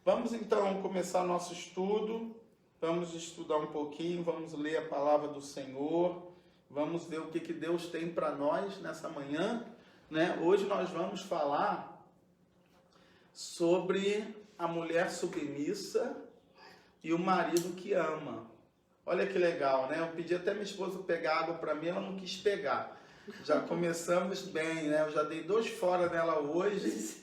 Vamos então começar nosso estudo, vamos estudar um pouquinho, vamos ler a palavra do Senhor, vamos ver o que Deus tem para nós nessa manhã, né? Hoje nós vamos falar sobre a mulher submissa e o marido que ama. Olha que legal, né? Eu pedi até minha esposa pegar água para mim, ela não quis pegar. Já começamos bem, né? Eu já dei 2 fora nela hoje.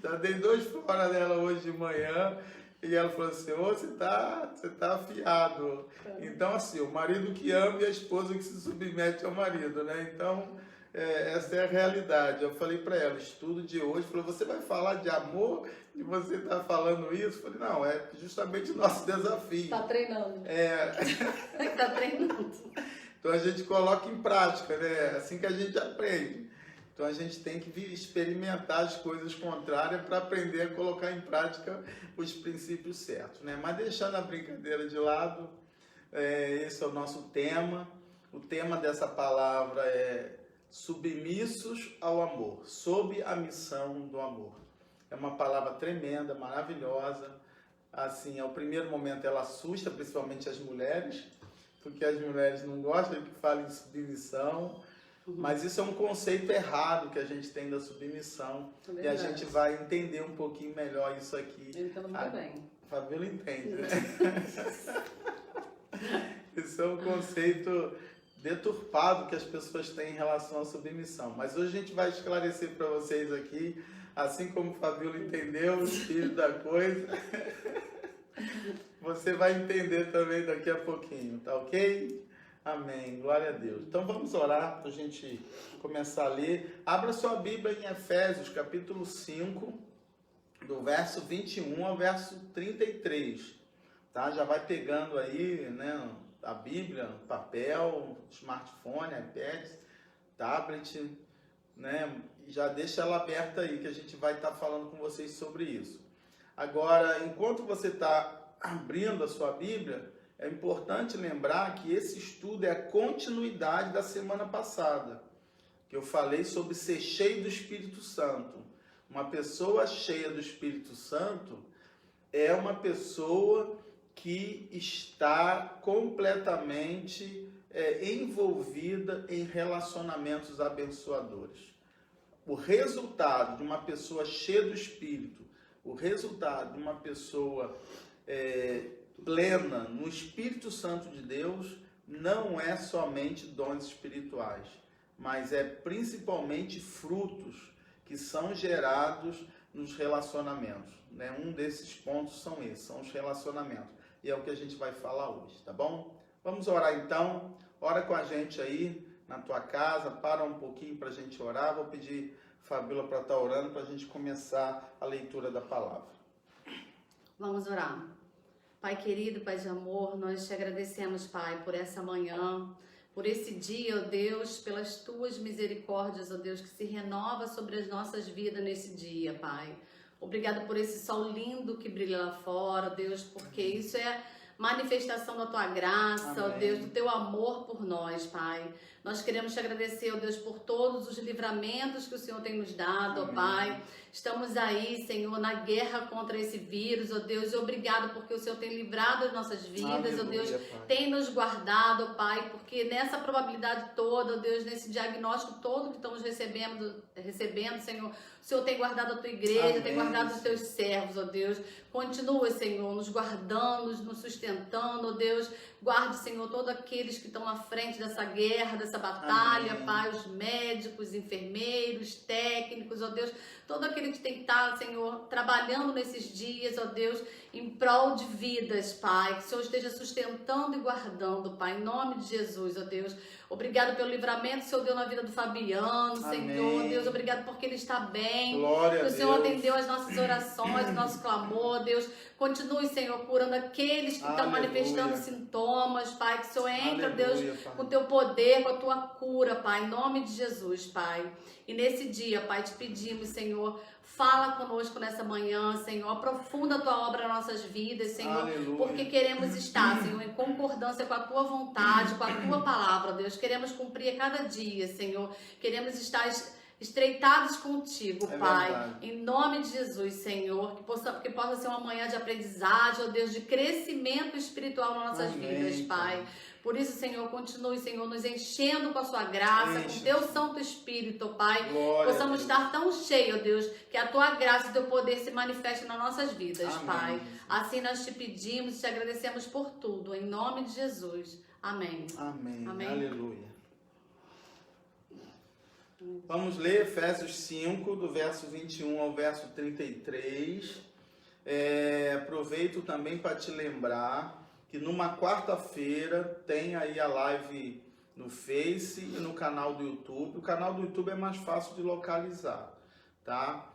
Já dei 2 fora nela hoje de manhã. E ela falou assim, ô, você tá afiado. Então, assim, o marido que ama e a esposa que se submete ao marido, né? Então, essa é a realidade. Eu falei para ela, estudo de hoje, falou, você vai falar de amor e você tá falando isso? Eu falei, não, é justamente o nosso desafio. Tá treinando. Tá treinando. Então, a gente coloca em prática, né? É assim que a gente aprende. Então a gente tem que experimentar as coisas contrárias para aprender a colocar em prática os princípios certos, né? Mas deixando a brincadeira de lado, esse é o nosso tema. O tema dessa palavra é submissos ao amor, sob a missão do amor. É uma palavra tremenda, maravilhosa. Assim, ao primeiro momento ela assusta, principalmente as mulheres, porque as mulheres não gostam que falem em submissão. Mas isso é um conceito errado que a gente tem da submissão. E a gente vai entender um pouquinho melhor isso aqui. Eu entendo muito bem. Fabíola entende, né? Isso é um conceito deturpado que as pessoas têm em relação à submissão. Mas hoje a gente vai esclarecer para vocês aqui, assim como Fabíola entendeu o espírito da coisa. Você vai entender também daqui a pouquinho, tá ok? Amém, glória a Deus. Então vamos orar para a gente começar a ler. Abra sua Bíblia em Efésios, capítulo 5, do verso 21 ao verso 33. Tá? Já vai pegando aí, né, a Bíblia, papel, smartphone, iPad, tablet, né? Já deixa ela aberta aí que a gente vai estar falando com vocês sobre isso. Agora, enquanto você está abrindo a sua Bíblia, é importante lembrar que esse estudo é a continuidade da semana passada, que eu falei sobre ser cheio do Espírito Santo. Uma pessoa cheia do Espírito Santo é uma pessoa que está completamente envolvida em relacionamentos abençoadores. O resultado de uma pessoa cheia do Espírito, o resultado de uma pessoa plena no Espírito Santo de Deus não é somente dons espirituais, mas é principalmente frutos que são gerados nos relacionamentos, né? Um desses pontos são esses, são os relacionamentos, e é o que a gente vai falar hoje, tá bom? Vamos orar então, ora com a gente aí na tua casa, para um pouquinho para a gente orar. Vou pedir a Fabíola para estar orando para a gente começar a leitura da palavra. Vamos orar. Pai querido, Pai de amor, nós te agradecemos, Pai, por essa manhã, por esse dia, ó Deus, pelas tuas misericórdias, ó Deus, que se renova sobre as nossas vidas nesse dia, Pai. Obrigado por esse sol lindo que brilha lá fora, ó Deus, porque isso é manifestação da tua graça, ó Deus, do teu amor por nós, Pai. Nós queremos te agradecer, ó Deus, por todos os livramentos que o Senhor tem nos dado, ó Pai. Estamos aí, Senhor, na guerra contra esse vírus, ó Deus, e obrigado porque o Senhor tem livrado as nossas vidas, ó Deus, tem nos guardado, ó Pai, porque nessa probabilidade toda, ó Deus, nesse diagnóstico todo que estamos recebendo, Senhor, o Senhor tem guardado a tua igreja, tem guardado os teus servos, ó Deus. Continua, Senhor, nos guardando, nos sustentando, ó Deus. Guarde, Senhor, todos aqueles que estão na frente dessa guerra, dessa batalha, Pai, os médicos, enfermeiros, técnicos, ó Deus, todo aquele que tem que estar, Senhor, trabalhando nesses dias, ó Deus, em prol de vidas, Pai, que o Senhor esteja sustentando e guardando, Pai, em nome de Jesus, ó Deus. Obrigado pelo livramento que o Senhor deu na vida do Fabiano, Senhor, Deus, obrigado porque ele está bem, Glória que o Senhor atendeu as nossas orações, o nosso clamor, Deus. Continue, Senhor, curando aqueles que estão manifestando sintomas, Pai, que o Senhor entra, Deus, com o teu poder, com a tua cura, Pai, em nome de Jesus, Pai. E nesse dia, Pai, te pedimos, Senhor, fala conosco nessa manhã, Senhor, aprofunda a tua obra nas nossas vidas, Senhor, porque queremos estar, Senhor, em concordância com a tua vontade, com a tua palavra, Deus. Queremos cumprir a cada dia, Senhor. Queremos estar estreitados contigo, É Pai, verdade. em nome de Jesus, Senhor, que possa ser uma manhã de aprendizagem, ó Deus, de crescimento espiritual nas nossas Amém, vidas, Pai. Pai. Por isso, Senhor, continue, Senhor, nos enchendo com a sua graça, Enche, com teu Senhor. Santo Espírito, Pai. Glória a Possamos Deus. estar tão cheios, Deus, que a tua graça e teu poder se manifestem nas nossas vidas, Amém, Pai. Jesus. Assim nós te pedimos e te agradecemos por tudo, em nome de Jesus. Amém. Amém. Amém. Aleluia. Vamos ler Efésios 5, do verso 21 ao verso 33. Aproveito também para te lembrar que numa quarta-feira tem aí a live no Face e no canal do YouTube. O canal do YouTube é mais fácil de localizar, tá?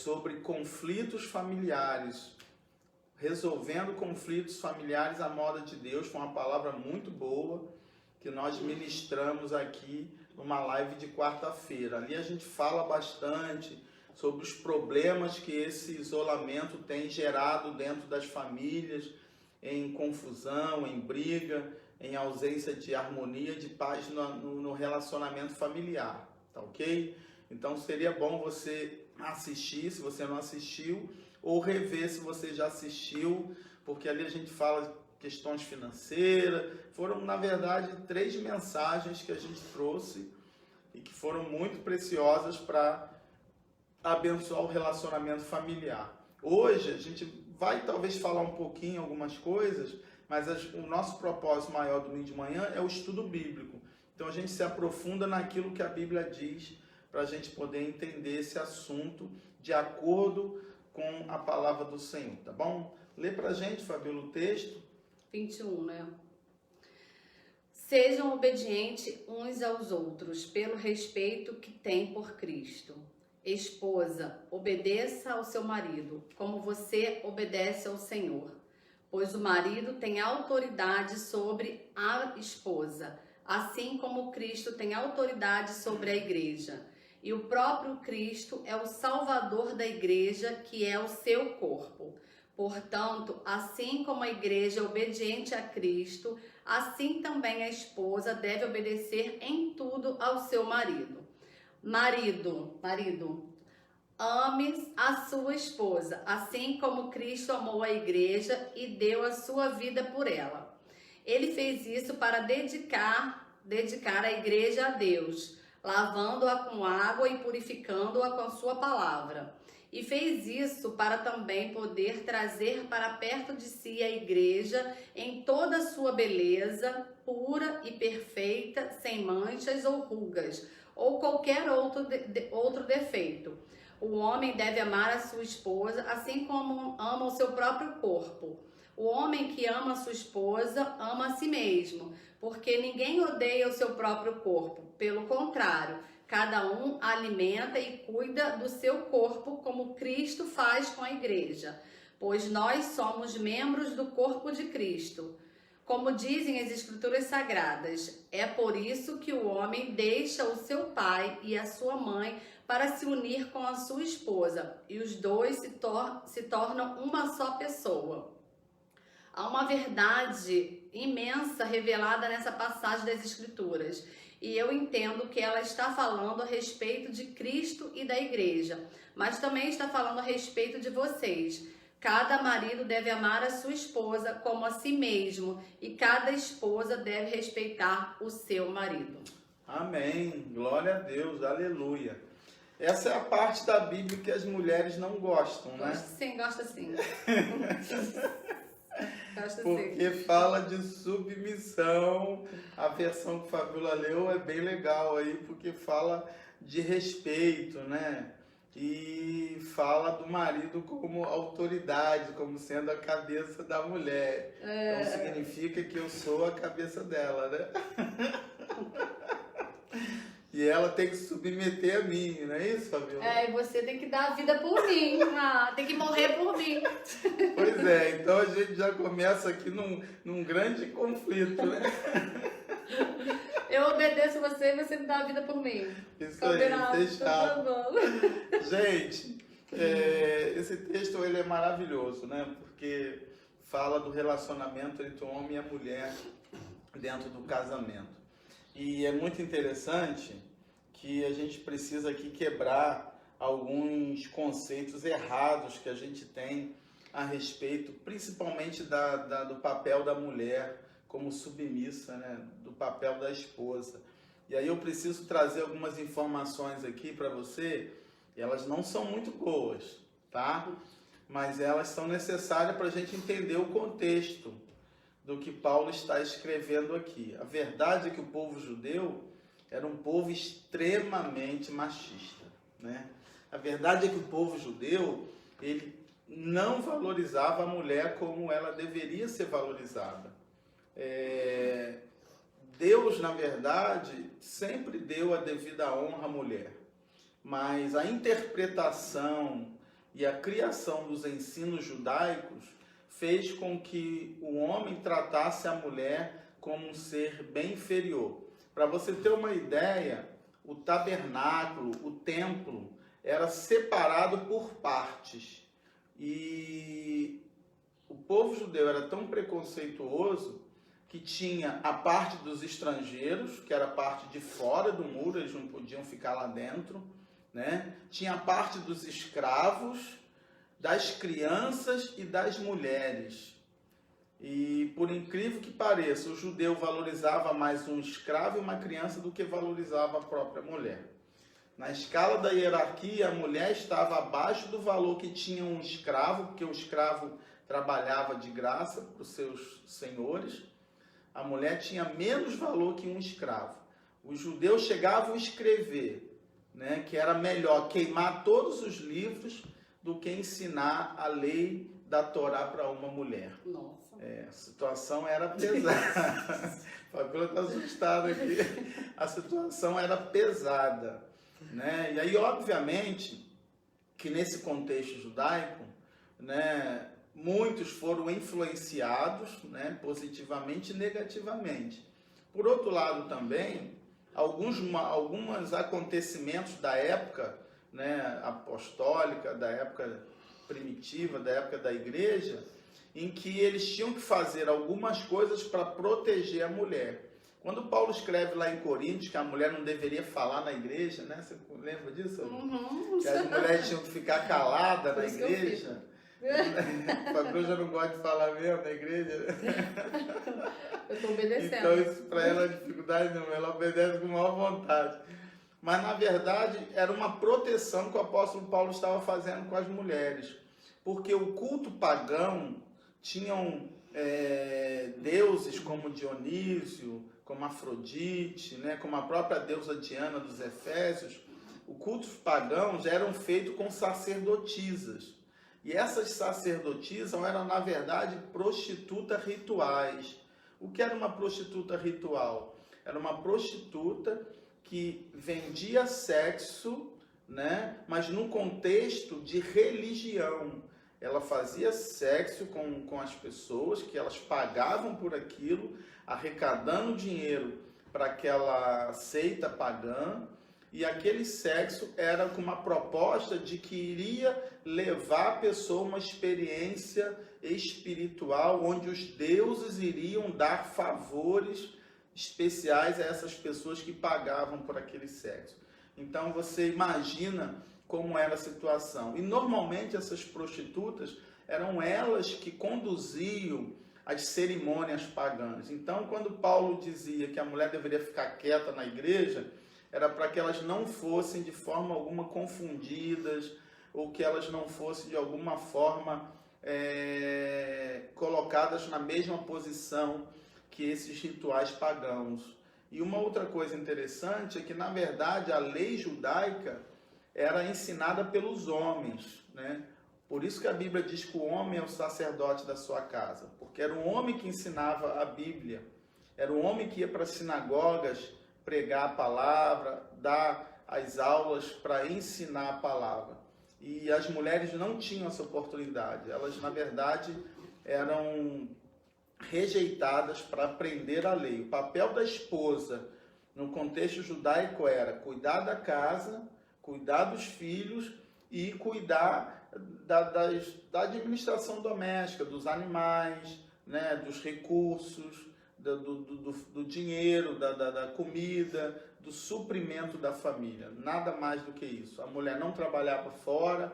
Sobre conflitos familiares, resolvendo conflitos familiares à moda de Deus. Foi uma palavra muito boa que nós ministramos aqui numa live de quarta-feira. Ali a gente fala bastante sobre os problemas que esse isolamento tem gerado dentro das famílias, em confusão, em briga, em ausência de harmonia, de paz no relacionamento familiar, tá ok? Então seria bom você assistir, se você não assistiu, ou rever se você já assistiu, porque ali a gente fala questões financeiras. Foram, na verdade, 3 mensagens que a gente trouxe e que foram muito preciosas para abençoar o relacionamento familiar. Hoje a gente vai talvez falar um pouquinho algumas coisas, mas o nosso propósito maior domingo de manhã é o estudo bíblico. Então a gente se aprofunda naquilo que a Bíblia diz para a gente poder entender esse assunto de acordo com a palavra do Senhor, tá bom? Lê pra gente, Fabíola, o texto. 21, né? Sejam obedientes uns aos outros, pelo respeito que têm por Cristo. Esposa, obedeça ao seu marido, como você obedece ao Senhor. Pois o marido tem autoridade sobre a esposa, assim como Cristo tem autoridade sobre a igreja. E o próprio Cristo é o Salvador da igreja, que é o seu corpo. Portanto, assim como a igreja é obediente a Cristo, assim também a esposa deve obedecer em tudo ao seu marido. Marido, ame a sua esposa, assim como Cristo amou a igreja e deu a sua vida por ela. Ele fez isso para dedicar a igreja a Deus, lavando-a com água e purificando-a com a sua palavra. E fez isso para também poder trazer para perto de si a igreja em toda a sua beleza, pura e perfeita, sem manchas ou rugas, ou qualquer outro defeito. O homem deve amar a sua esposa, assim como ama o seu próprio corpo. O homem que ama a sua esposa ama a si mesmo, porque ninguém odeia o seu próprio corpo. Pelo contrário, cada um alimenta e cuida do seu corpo como Cristo faz com a igreja, pois nós somos membros do corpo de Cristo. Como dizem as Escrituras Sagradas, é por isso que o homem deixa o seu pai e a sua mãe para se unir com a sua esposa, e os dois se tornam uma só pessoa. Há uma verdade imensa revelada nessa passagem das Escrituras, e eu entendo que ela está falando a respeito de Cristo e da igreja, mas também está falando a respeito de vocês. Cada marido deve amar a sua esposa como a si mesmo, e cada esposa deve respeitar o seu marido. Amém. Glória a Deus. Aleluia. Essa é a parte da Bíblia que as mulheres não gostam, né? Gosta sim. Porque fala de submissão. A versão que a Fabíola leu é bem legal aí, porque fala de respeito, né? E fala do marido como autoridade, como sendo a cabeça da mulher. Então significa que eu sou a cabeça dela, né? E ela tem que se submeter a mim, não é isso, Fabíola? E você tem que dar a vida por mim, tem que morrer por mim. Pois é, então a gente já começa aqui num grande conflito, né? Eu obedeço você e você me dá a vida por mim. Isso Combinado, aí, fechado. tá bom. Gente, esse texto ele é maravilhoso, né? Porque fala do relacionamento entre o homem e a mulher dentro do casamento. E é muito interessante que a gente precisa aqui quebrar alguns conceitos errados que a gente tem a respeito, principalmente do papel da mulher como submissa, né? Do papel da esposa. E aí eu preciso trazer algumas informações aqui para você, elas não são muito boas, tá? Mas elas são necessárias para a gente entender o contexto do que Paulo está escrevendo aqui. A verdade é que o povo judeu era um povo extremamente machista, né? A verdade é que o povo judeu, ele não valorizava a mulher como ela deveria ser valorizada. Deus, na verdade, sempre deu a devida honra à mulher, mas a interpretação e a criação dos ensinos judaicos fez com que o homem tratasse a mulher como um ser bem inferior. Para você ter uma ideia, o tabernáculo, o templo, era separado por partes. E o povo judeu era tão preconceituoso que tinha a parte dos estrangeiros, que era a parte de fora do muro, eles não podiam ficar lá dentro, né? Tinha a parte dos escravos, das crianças e das mulheres. E por incrível que pareça, o judeu valorizava mais um escravo e uma criança do que valorizava a própria mulher. Na escala da hierarquia, a mulher estava abaixo do valor que tinha um escravo, porque o escravo trabalhava de graça para os seus senhores. A mulher tinha menos valor que um escravo. Os judeus chegavam a escrever, né, que era melhor queimar todos os livros do que ensinar a lei da Torá para uma mulher. Nossa. A situação era pesada. Fabíola está assustada aqui. A situação era pesada, né? E aí, obviamente, que nesse contexto judaico, né, muitos foram influenciados, né, positivamente e negativamente. Por outro lado também, alguns acontecimentos da época, né, apostólica, da época primitiva, da época da igreja, em que eles tinham que fazer algumas coisas para proteger a mulher. Quando Paulo escreve lá em Coríntios que a mulher não deveria falar na igreja, né? Você lembra disso? Uhum. Que as mulheres tinham que ficar caladas na igreja. O Fabrício já não gosta de falar mesmo na igreja. Eu estou obedecendo. Então isso para ela é dificuldade não, ela obedece com maior vontade. Mas na verdade era uma proteção que o apóstolo Paulo estava fazendo com as mulheres. Porque o culto pagão tinham deuses como Dionísio, como Afrodite, né, como a própria deusa Diana dos Efésios. Os cultos pagãos eram feitos com sacerdotisas. E essas sacerdotisas eram, na verdade, prostitutas rituais. O que era uma prostituta ritual? Era uma prostituta que vendia sexo, né, mas num contexto de religião. Ela fazia sexo com as pessoas, que elas pagavam por aquilo, arrecadando dinheiro para aquela seita pagã, e aquele sexo era com uma proposta de que iria levar a pessoa a uma experiência espiritual, onde os deuses iriam dar favores especiais a essas pessoas que pagavam por aquele sexo. Então você imagina como era a situação. E normalmente essas prostitutas eram elas que conduziam as cerimônias pagãs. Então quando Paulo dizia que a mulher deveria ficar quieta na igreja, era para que elas não fossem de forma alguma confundidas, ou que elas não fossem de alguma forma colocadas na mesma posição que esses rituais pagãos. E uma outra coisa interessante é que, na verdade, a lei judaica era ensinada pelos homens, né? Por isso que a Bíblia diz que o homem é o sacerdote da sua casa, porque era o homem que ensinava a Bíblia, era o homem que ia para as sinagogas pregar a palavra, dar as aulas para ensinar a palavra. E as mulheres não tinham essa oportunidade, elas, na verdade, eram rejeitadas para aprender a lei. O papel da esposa no contexto judaico era cuidar da casa, cuidar dos filhos e cuidar da administração doméstica, dos animais, né, dos recursos, do dinheiro, da comida, do suprimento da família. Nada mais do que isso. A mulher não trabalhava fora,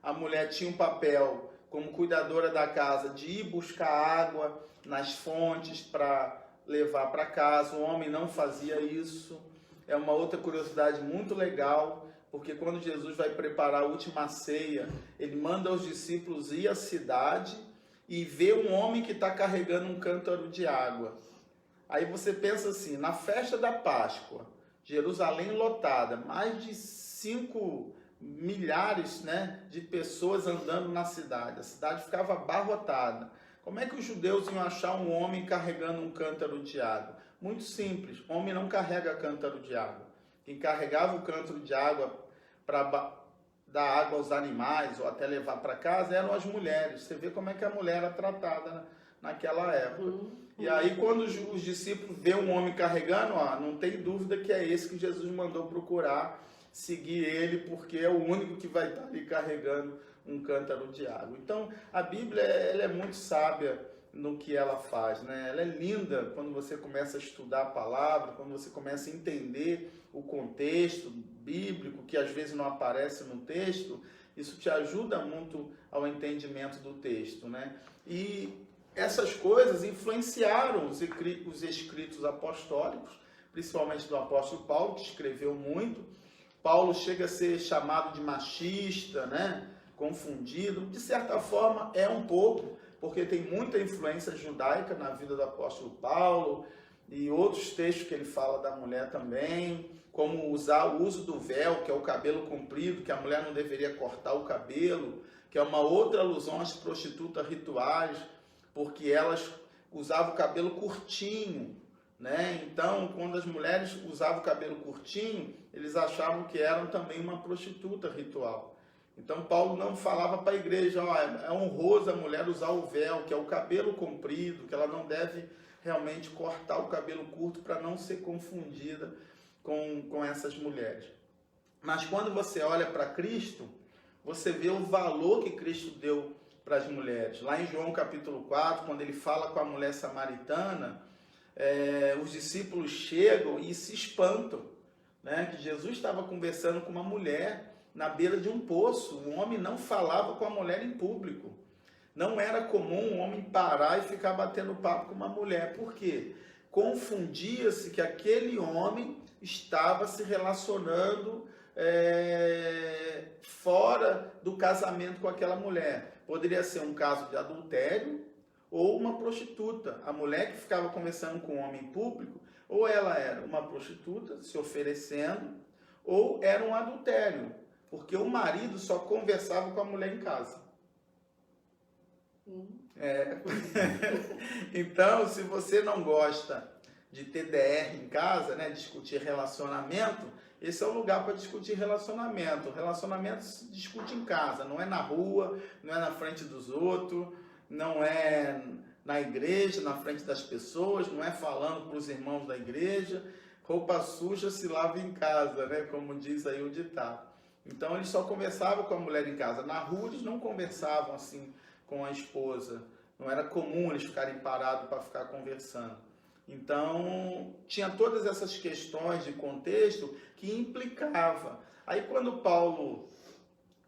a mulher tinha um papel como cuidadora da casa de ir buscar água nas fontes para levar para casa. O homem não fazia isso. É uma outra curiosidade muito legal, porque quando Jesus vai preparar a última ceia, ele manda os discípulos ir à cidade e ver um homem que está carregando um cântaro de água. Aí você pensa assim, na festa da Páscoa, Jerusalém lotada, mais de 5 milhares, né, de pessoas andando na cidade. A cidade ficava abarrotada. Como é que os judeus iam achar um homem carregando um cântaro de água? Muito simples, homem não carrega cântaro de água. Quem carregava o cântaro de água para dar água aos animais ou até levar para casa eram as mulheres. Você vê como é que a mulher era tratada naquela época. E aí quando os discípulos vê um homem carregando, não tem dúvida que é esse que Jesus mandou procurar, seguir ele, porque é o único que vai estar ali carregando um cântaro de água. Então a Bíblia ela é muito sábia no que ela faz, né? Ela é linda quando você começa a estudar a palavra, quando você começa a entender o contexto bíblico, que às vezes não aparece no texto. Isso te ajuda muito ao entendimento do texto, né? E essas coisas influenciaram os escritos apostólicos, principalmente do apóstolo Paulo, que escreveu muito. Paulo chega a ser chamado de machista, né? Confundido. De certa forma, é um pouco, porque tem muita influência judaica na vida do apóstolo Paulo e outros textos que ele fala da mulher também, como o uso do véu, que é o cabelo comprido, que a mulher não deveria cortar o cabelo, que é uma outra alusão às prostitutas rituais, porque elas usavam o cabelo curtinho, né? Então, quando as mulheres usavam o cabelo curtinho, eles achavam que eram também uma prostituta ritual. Então, Paulo não falava para a igreja, é honroso a mulher usar o véu, que é o cabelo comprido, que ela não deve realmente cortar o cabelo curto para não ser confundida com essas mulheres. Mas quando você olha para Cristo, você vê o valor que Cristo deu para as mulheres. Lá em João capítulo 4, quando ele fala com a mulher samaritana, os discípulos chegam e se espantam, né? Que Jesus estava conversando com uma mulher na beira de um poço. Um homem não falava com a mulher em público. Não era comum um homem parar e ficar batendo papo com uma mulher. Por quê? Confundia-se que aquele homem estava se relacionando fora do casamento com aquela mulher. Poderia ser um caso de adultério ou uma prostituta. A mulher que ficava conversando com o homem em público, ou ela era uma prostituta se oferecendo, ou era um adultério, porque o marido só conversava com a mulher em casa. Então, se você não gosta de TDR em casa, né, discutir relacionamento, esse é o lugar para discutir relacionamento. Relacionamento se discute em casa, não é na rua, não é na frente dos outros, não é na igreja, na frente das pessoas, não é falando para os irmãos da igreja. Roupa suja se lava em casa, né, como diz aí o ditado. Então eles só conversavam com a mulher em casa. Na rua eles não conversavam assim com a esposa. Não era comum eles ficarem parados para ficar conversando. Então tinha todas essas questões de contexto que implicava. Aí quando Paulo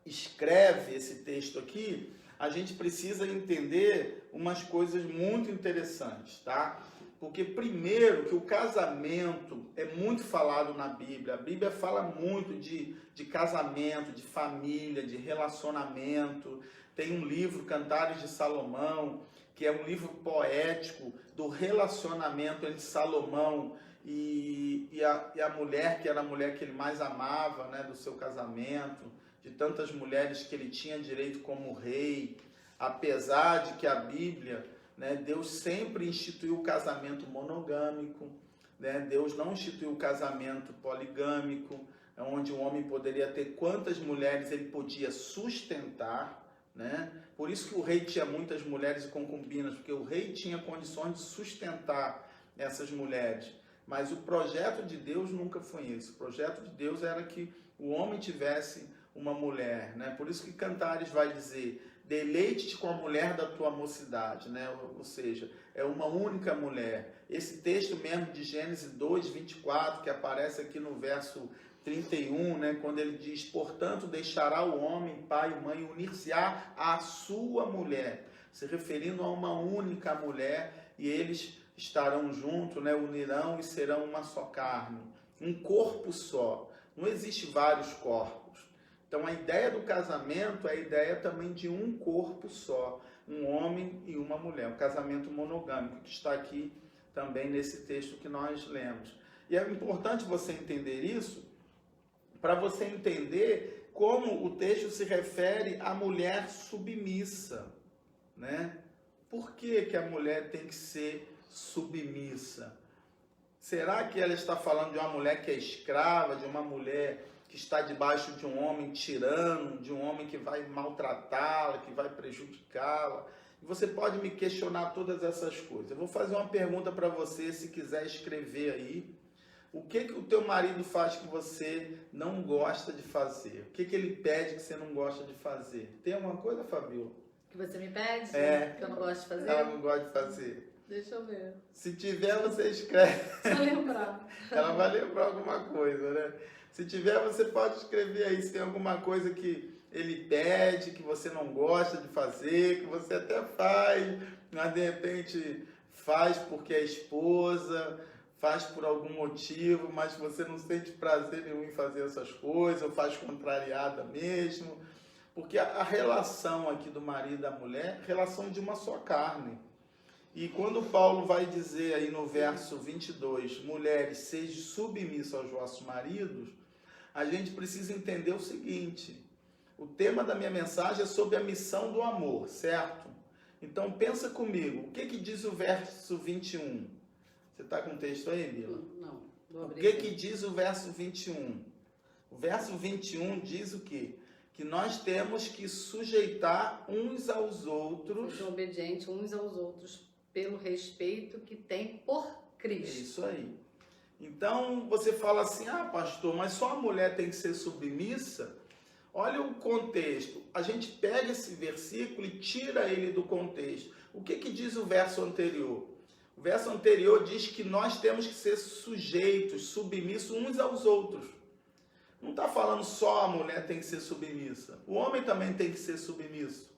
escreve esse texto aqui, a gente precisa entender umas coisas muito interessantes, tá? Porque primeiro que o casamento é muito falado na Bíblia. A Bíblia fala muito de casamento, de família, de relacionamento. Tem um livro, Cantares de Salomão, que é um livro poético do relacionamento entre Salomão e a mulher, que era a mulher que ele mais amava, né, do seu casamento, de tantas mulheres que ele tinha direito como rei, apesar de que a Bíblia, né, Deus sempre instituiu o casamento monogâmico, né, Deus não instituiu o casamento poligâmico, onde o homem poderia ter quantas mulheres ele podia sustentar, né? Por isso que o rei tinha muitas mulheres e concubinas, porque o rei tinha condições de sustentar essas mulheres. Mas o projeto de Deus nunca foi esse. O projeto de Deus era que o homem tivesse uma mulher, né? Por isso que Cantares vai dizer deleite-te com a mulher da tua mocidade, né? Ou seja, é uma única mulher. Esse texto mesmo de Gênesis 2, 24, que aparece aqui no verso 31, né? Quando ele diz, portanto, deixará o homem, pai e mãe, unir-se-á à sua mulher, se referindo a uma única mulher, e eles estarão juntos, né? Unirão e serão uma só carne, um corpo só. Não existe vários corpos. Então, a ideia do casamento é a ideia também de um corpo só, um homem e uma mulher, um casamento monogâmico, que está aqui também nesse texto que nós lemos. E é importante você entender isso, para você entender como o texto se refere à mulher submissa, né? Por que que a mulher tem que ser submissa? Será que ela está falando de uma mulher que é escrava, de uma mulher que está debaixo de um homem tirano, de um homem que vai maltratá-la, que vai prejudicá-la? E você pode me questionar todas essas coisas. Eu vou fazer uma pergunta para você, se quiser escrever aí. O que que o teu marido faz que você não gosta de fazer? O que que ele pede que você não gosta de fazer? Tem alguma coisa, Fabiola? Que você me pede? É. Que eu não gosto de fazer? Ela não gosta de fazer. Deixa eu ver. Se tiver, você escreve. Deixa eu lembrar. Ela vai lembrar alguma coisa, né? Se tiver, você pode escrever aí se tem alguma coisa que ele pede, que você não gosta de fazer, que você até faz, mas de repente faz porque é esposa, faz por algum motivo, mas você não sente prazer nenhum em fazer essas coisas, ou faz contrariada mesmo. Porque a relação aqui do marido e da mulher é relação de uma só carne. E quando Paulo vai dizer aí no verso 22, mulheres, sejam submissas aos vossos maridos, a gente precisa entender o seguinte, o tema da minha mensagem é sobre a missão do amor, certo? Então pensa comigo, o que que diz o verso 21? Você está com o texto aí, Bila? Não, vou abrir. O que que diz o verso 21? O verso 21 diz o quê? Que nós temos que sujeitar uns aos outros. Sejam obedientes uns aos outros pelo respeito que tem por Cristo. Isso aí. Então você fala assim, ah pastor, mas só a mulher tem que ser submissa? Olha o contexto. A gente pega esse versículo e tira ele do contexto. O que que diz o verso anterior? O verso anterior diz que nós temos que ser sujeitos, submissos uns aos outros. Não está falando só a mulher tem que ser submissa. O homem também tem que ser submisso.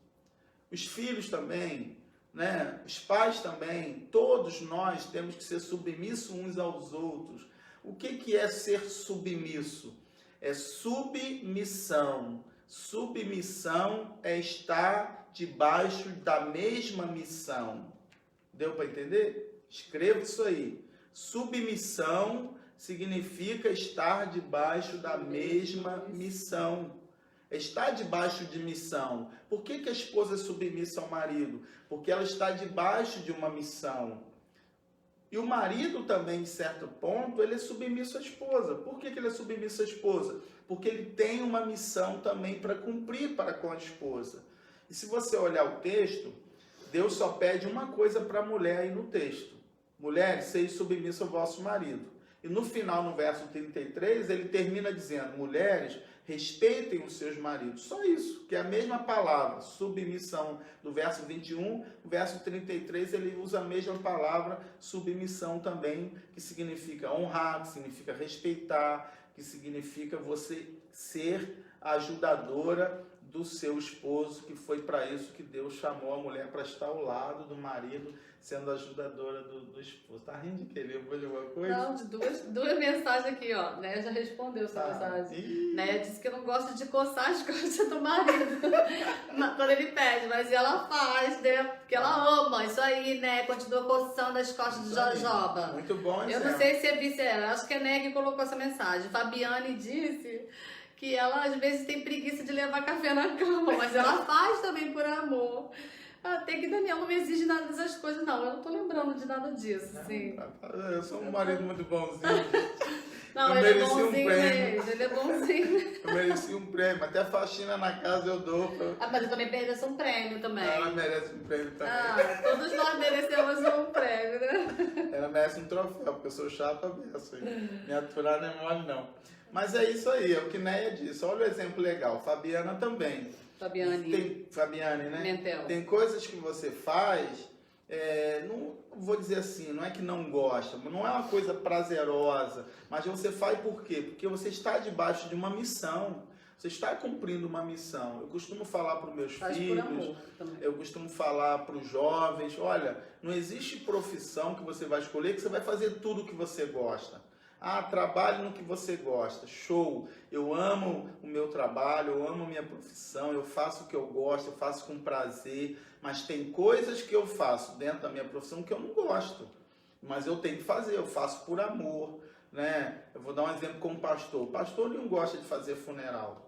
Os filhos também, né? Os pais também. Todos nós temos que ser submissos uns aos outros. O que que é ser submisso? É submissão. Submissão é estar debaixo da mesma missão. Deu para entender? Escreva isso aí. Submissão significa estar debaixo da mesma missão. Estar debaixo de missão. Por que que a esposa é submissa ao marido? Porque ela está debaixo de uma missão. E o marido também, em certo ponto, ele é submisso à esposa. Por que que ele é submisso à esposa? Porque ele tem uma missão também para cumprir para com a esposa. E se você olhar o texto, Deus só pede uma coisa para a mulher aí no texto. Mulheres, sejam submissas ao vosso marido. E no final, no verso 33, ele termina dizendo, mulheres, respeitem os seus maridos. Só isso, que é a mesma palavra, submissão, do verso 21, o verso 33, ele usa a mesma palavra, submissão também, que significa honrar, que significa respeitar, que significa você ser a ajudadora do seu esposo, que foi para isso que Deus chamou a mulher, para estar ao lado do marido, sendo ajudadora do esposo. Tá rindo de quê? Lembrou de alguma coisa? Não, de duas mensagens aqui, ó. Né? Já respondeu essa mensagem. Né? Disse que não gosta de coçar as costas do marido quando ele pede, mas ela faz, né? Porque ela ama isso aí, né? Continua coçando as costas do Jojoba. Muito bom, Eu não sei se é vice-ela, acho que é Neg que colocou essa mensagem. Fabiane disse que ela às vezes tem preguiça de levar café na cama, mas ela faz também por amor. Até que Daniel não me exige nada dessas coisas, não. Eu não tô lembrando de nada disso, assim. Eu sou um marido muito bonzinho. Não, eu ele é bonzinho mesmo, ele é bonzinho. Eu mereci um prêmio, até faxina na casa eu dou. Ah, mas eu também mereço um prêmio também. Ela merece um prêmio também. Ah, todos nós merecemos um prêmio, né? Ela merece um troféu, porque eu sou chata mesmo. Me aturar não é mole, não. Mas é isso aí, é o que Neia disse. Olha o exemplo legal. Fabiana também. Fabiane, né? Mentel. Tem coisas que você faz, não vou dizer assim, não é que não gosta, não é uma coisa prazerosa, mas você faz por quê? Porque você está debaixo de uma missão. Você está cumprindo uma missão. Eu costumo falar para os meus filhos, por amor também. eu costumo falar para os jovens, olha, não existe profissão que você vai escolher que você vai fazer tudo o que você gosta. Ah, trabalhe no que você gosta, show, eu amo o meu trabalho, eu amo a minha profissão, eu faço o que eu gosto, eu faço com prazer, mas tem coisas que eu faço dentro da minha profissão que eu não gosto, mas eu tenho que fazer, eu faço por amor, né? Eu vou dar um exemplo como pastor, o pastor não gosta de fazer funeral.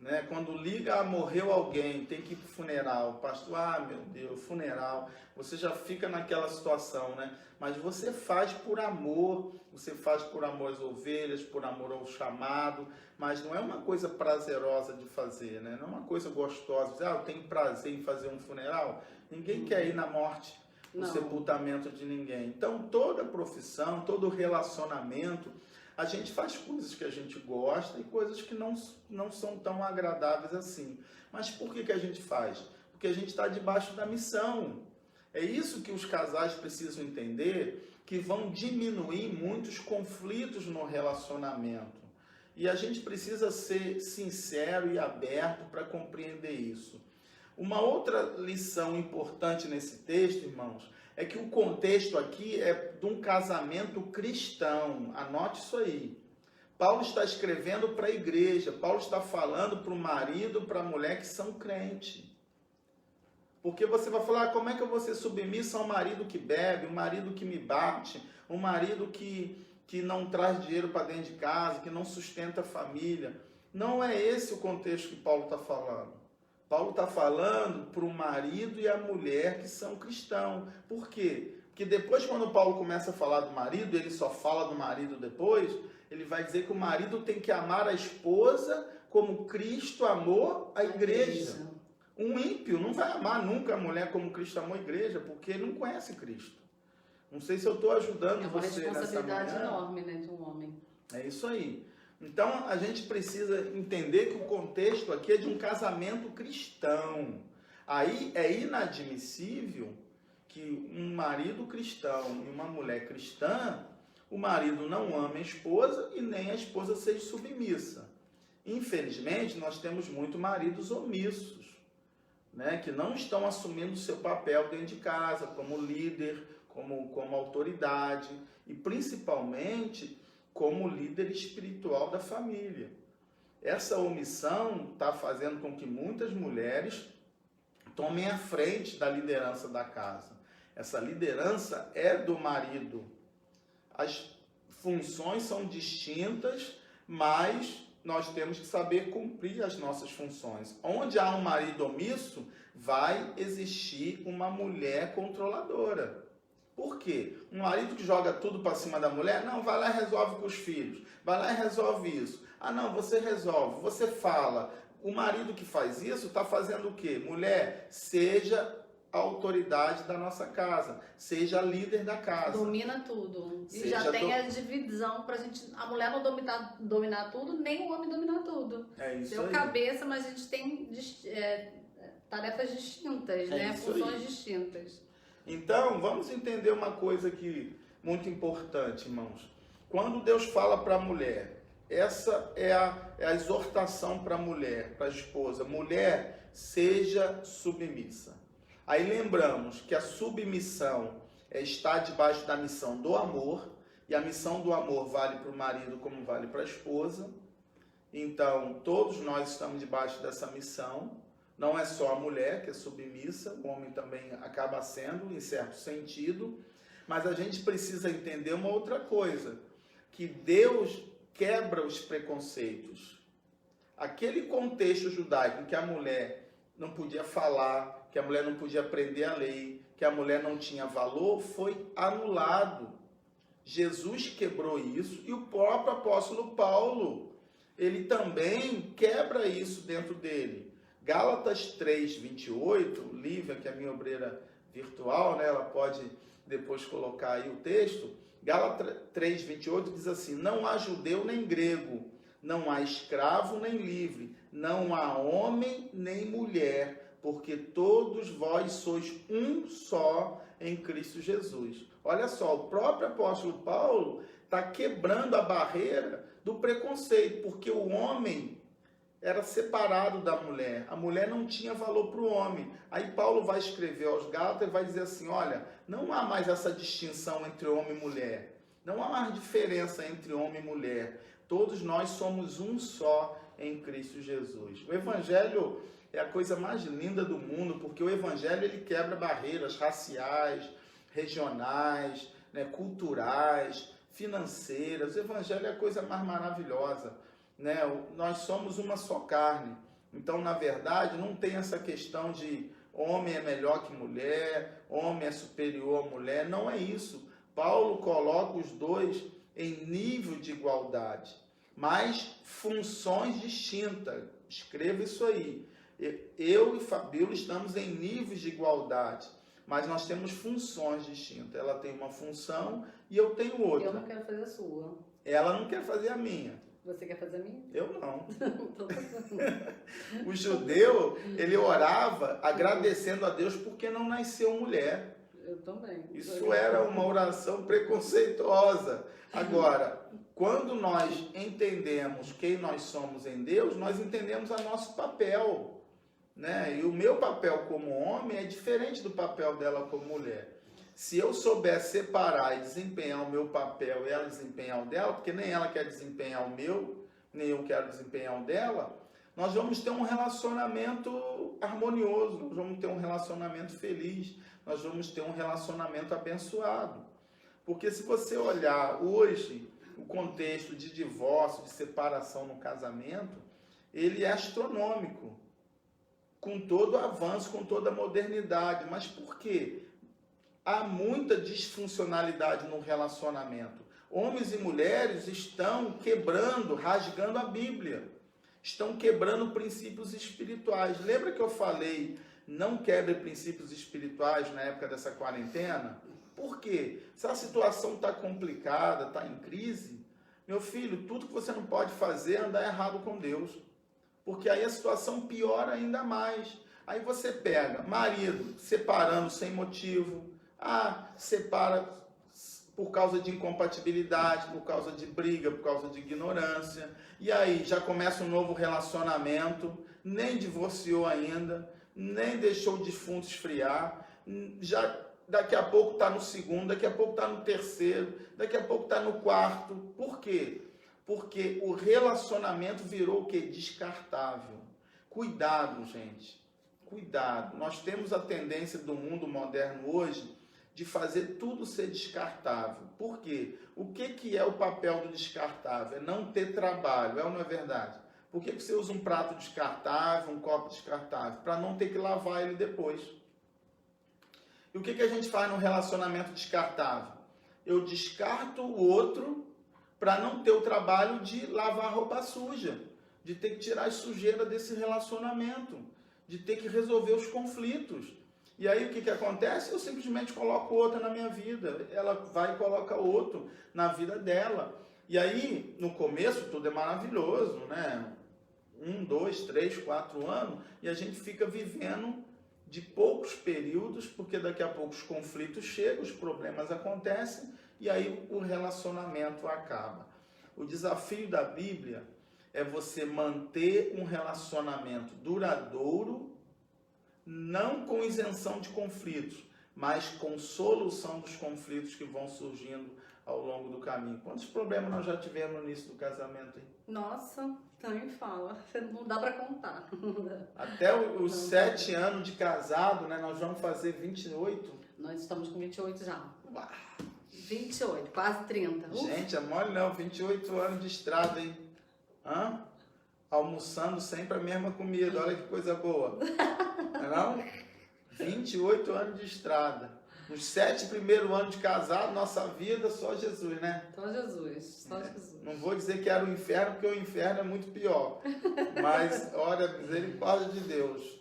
Né? Quando liga, morreu alguém, tem que ir para o funeral, o pastor, meu Deus, funeral, você já fica naquela situação, né? Mas você faz por amor, você faz por amor às ovelhas, por amor ao chamado, mas não é uma coisa prazerosa de fazer, né? Não é uma coisa gostosa, dizer, eu tenho prazer em fazer um funeral, ninguém quer ir na morte, no sepultamento de ninguém. Então toda profissão, todo relacionamento, a gente faz coisas que a gente gosta e coisas que não são tão agradáveis assim. Mas por que a gente faz? Porque a gente está debaixo da missão. É isso que os casais precisam entender, que vão diminuir muitos conflitos no relacionamento. E a gente precisa ser sincero e aberto para compreender isso. Uma outra lição importante nesse texto, irmãos, é que o contexto aqui é de um casamento cristão. Anote isso aí. Paulo está escrevendo para a igreja. Paulo está falando para o marido, para a mulher que são crentes. Porque você vai falar, como é que eu vou ser submissa a um marido que bebe, um marido que me bate, um marido que não traz dinheiro para dentro de casa, que não sustenta a família. Não é esse o contexto que Paulo está falando. Paulo está falando para o marido e a mulher que são cristãos. Por quê? Porque depois, quando Paulo começa a falar do marido, ele só fala do marido depois, ele vai dizer que o marido tem que amar a esposa como Cristo amou a igreja. Um ímpio não vai amar nunca a mulher como Cristo amou a igreja, porque ele não conhece Cristo. Não sei se eu estou ajudando você nessa manhã. É uma responsabilidade enorme, né, de um homem. É isso aí. Então, a gente precisa entender que o contexto aqui é de um casamento cristão. Aí é inadmissível que um marido cristão e uma mulher cristã, o marido não ame a esposa e nem a esposa seja submissa. Infelizmente, nós temos muitos maridos omissos, né, que não estão assumindo o seu papel dentro de casa, como líder, como autoridade e principalmente como líder espiritual da família. Essa omissão está fazendo com que muitas mulheres tomem a frente da liderança da casa. Essa liderança é do marido. As funções são distintas, mas nós temos que saber cumprir as nossas funções. Onde há um marido omisso, vai existir uma mulher controladora. Por quê? Um marido que joga tudo para cima da mulher, não, vai lá e resolve com os filhos, vai lá e resolve isso. Ah, não, você resolve, você fala. O marido que faz isso está fazendo o quê? Mulher, seja a autoridade da nossa casa, seja a líder da casa. Domina tudo. E já tem a divisão para a mulher não dominar tudo, nem o homem dominar tudo. É isso aí. Cabeça, mas a gente tem tarefas distintas, né? Funções distintas. Então, vamos entender uma coisa aqui muito importante, irmãos. Quando Deus fala para a mulher, essa é a exortação para a mulher, para a esposa. Mulher, seja submissa. Aí lembramos que a submissão é estar debaixo da missão do amor, e a missão do amor vale para o marido como vale para a esposa. Então, todos nós estamos debaixo dessa missão. Não é só a mulher que é submissa, o homem também acaba sendo, em certo sentido, mas a gente precisa entender uma outra coisa, que Deus quebra os preconceitos. Aquele contexto judaico em que a mulher não podia falar, que a mulher não podia aprender a lei, que a mulher não tinha valor, foi anulado. Jesus quebrou isso e o próprio apóstolo Paulo, ele também quebra isso dentro dele. Gálatas 3, 28, Lívia, que é a minha obreira virtual, né, ela pode depois colocar aí o texto. Gálatas 3, 28 diz assim: não há judeu nem grego, não há escravo nem livre, não há homem nem mulher, porque todos vós sois um só em Cristo Jesus. Olha só, o próprio apóstolo Paulo está quebrando a barreira do preconceito, porque o homem era separado da mulher. A mulher não tinha valor para o homem. Aí Paulo vai escrever aos Gálatas e vai dizer assim, olha, não há mais essa distinção entre homem e mulher. Não há mais diferença entre homem e mulher. Todos nós somos um só em Cristo Jesus. O Evangelho é a coisa mais linda do mundo, porque o Evangelho ele quebra barreiras raciais, regionais, né, culturais, financeiras. O Evangelho é a coisa mais maravilhosa. Né? Nós somos uma só carne. Então, na verdade, não tem essa questão de homem é melhor que mulher, homem é superior à mulher. Não é isso. Paulo coloca os dois em nível de igualdade, mas funções distintas. Escreva isso aí. Eu e Fabíola estamos em níveis de igualdade, mas nós temos funções distintas. Ela tem uma função e eu tenho outra. Eu não quero fazer a sua. Ela não quer fazer a minha. Você quer fazer a minha? Eu não. O judeu, ele orava agradecendo a Deus porque não nasceu mulher. Eu também. Isso era uma oração preconceituosa. Agora, quando nós entendemos quem nós somos em Deus, nós entendemos o nosso papel, né? E o meu papel como homem é diferente do papel dela como mulher. Se eu souber separar e desempenhar o meu papel e ela desempenhar o dela, porque nem ela quer desempenhar o meu, nem eu quero desempenhar o dela, nós vamos ter um relacionamento harmonioso, nós vamos ter um relacionamento feliz, nós vamos ter um relacionamento abençoado. Porque se você olhar hoje o contexto de divórcio, de separação no casamento, ele é astronômico, com todo o avanço, com toda a modernidade. Mas por quê? Há muita disfuncionalidade no relacionamento. Homens e mulheres estão quebrando, rasgando a Bíblia. Estão quebrando princípios espirituais. Lembra que eu falei, não quebre princípios espirituais na época dessa quarentena? Por quê? Se a situação está complicada, está em crise, meu filho, tudo que você não pode fazer é andar errado com Deus. Porque aí a situação piora ainda mais. Aí você pega marido separando sem motivo, separa por causa de incompatibilidade, por causa de briga, por causa de ignorância. E aí já começa um novo relacionamento, nem divorciou ainda, nem deixou o defunto esfriar, já daqui a pouco está no segundo, daqui a pouco está no terceiro, daqui a pouco está no quarto. Por quê? Porque o relacionamento virou o quê? Descartável. Cuidado, gente. Cuidado. Nós temos a tendência do mundo moderno hoje de fazer tudo ser descartável. Por quê? O que é o papel do descartável? É não ter trabalho, é ou não é verdade? Por que você usa um prato descartável, um copo descartável? Para não ter que lavar ele depois. E o que a gente faz no relacionamento descartável? Eu descarto o outro para não ter o trabalho de lavar a roupa suja, de ter que tirar a sujeira desse relacionamento, de ter que resolver os conflitos. E aí o que acontece? Eu simplesmente coloco outra na minha vida. Ela vai e coloca outro na vida dela. E aí, no começo, tudo é maravilhoso, né? 1, 2, 3, 4 anos, e a gente fica vivendo de poucos períodos, porque daqui a pouco os conflitos chegam, os problemas acontecem, e aí o relacionamento acaba. O desafio da Bíblia é você manter um relacionamento duradouro, não com isenção de conflitos, mas com solução dos conflitos que vão surgindo ao longo do caminho. Quantos problemas nós já tivemos no início do casamento, hein? Nossa, também fala. Não dá para contar. Até os 7 anos de casado, né? Nós vamos fazer 28. Nós estamos com 28 já. Uau. 28, quase 30. Gente, é mole não, 28 anos de estrada, hein? Almoçando sempre a mesma comida, olha que coisa boa. Não? 28 anos de estrada. Nos 7 primeiros anos de casado, nossa vida, só Jesus, né? Só Jesus, só Jesus. Não vou dizer que era o inferno, porque o inferno é muito pior. Mas, olha, misericórdia de Deus.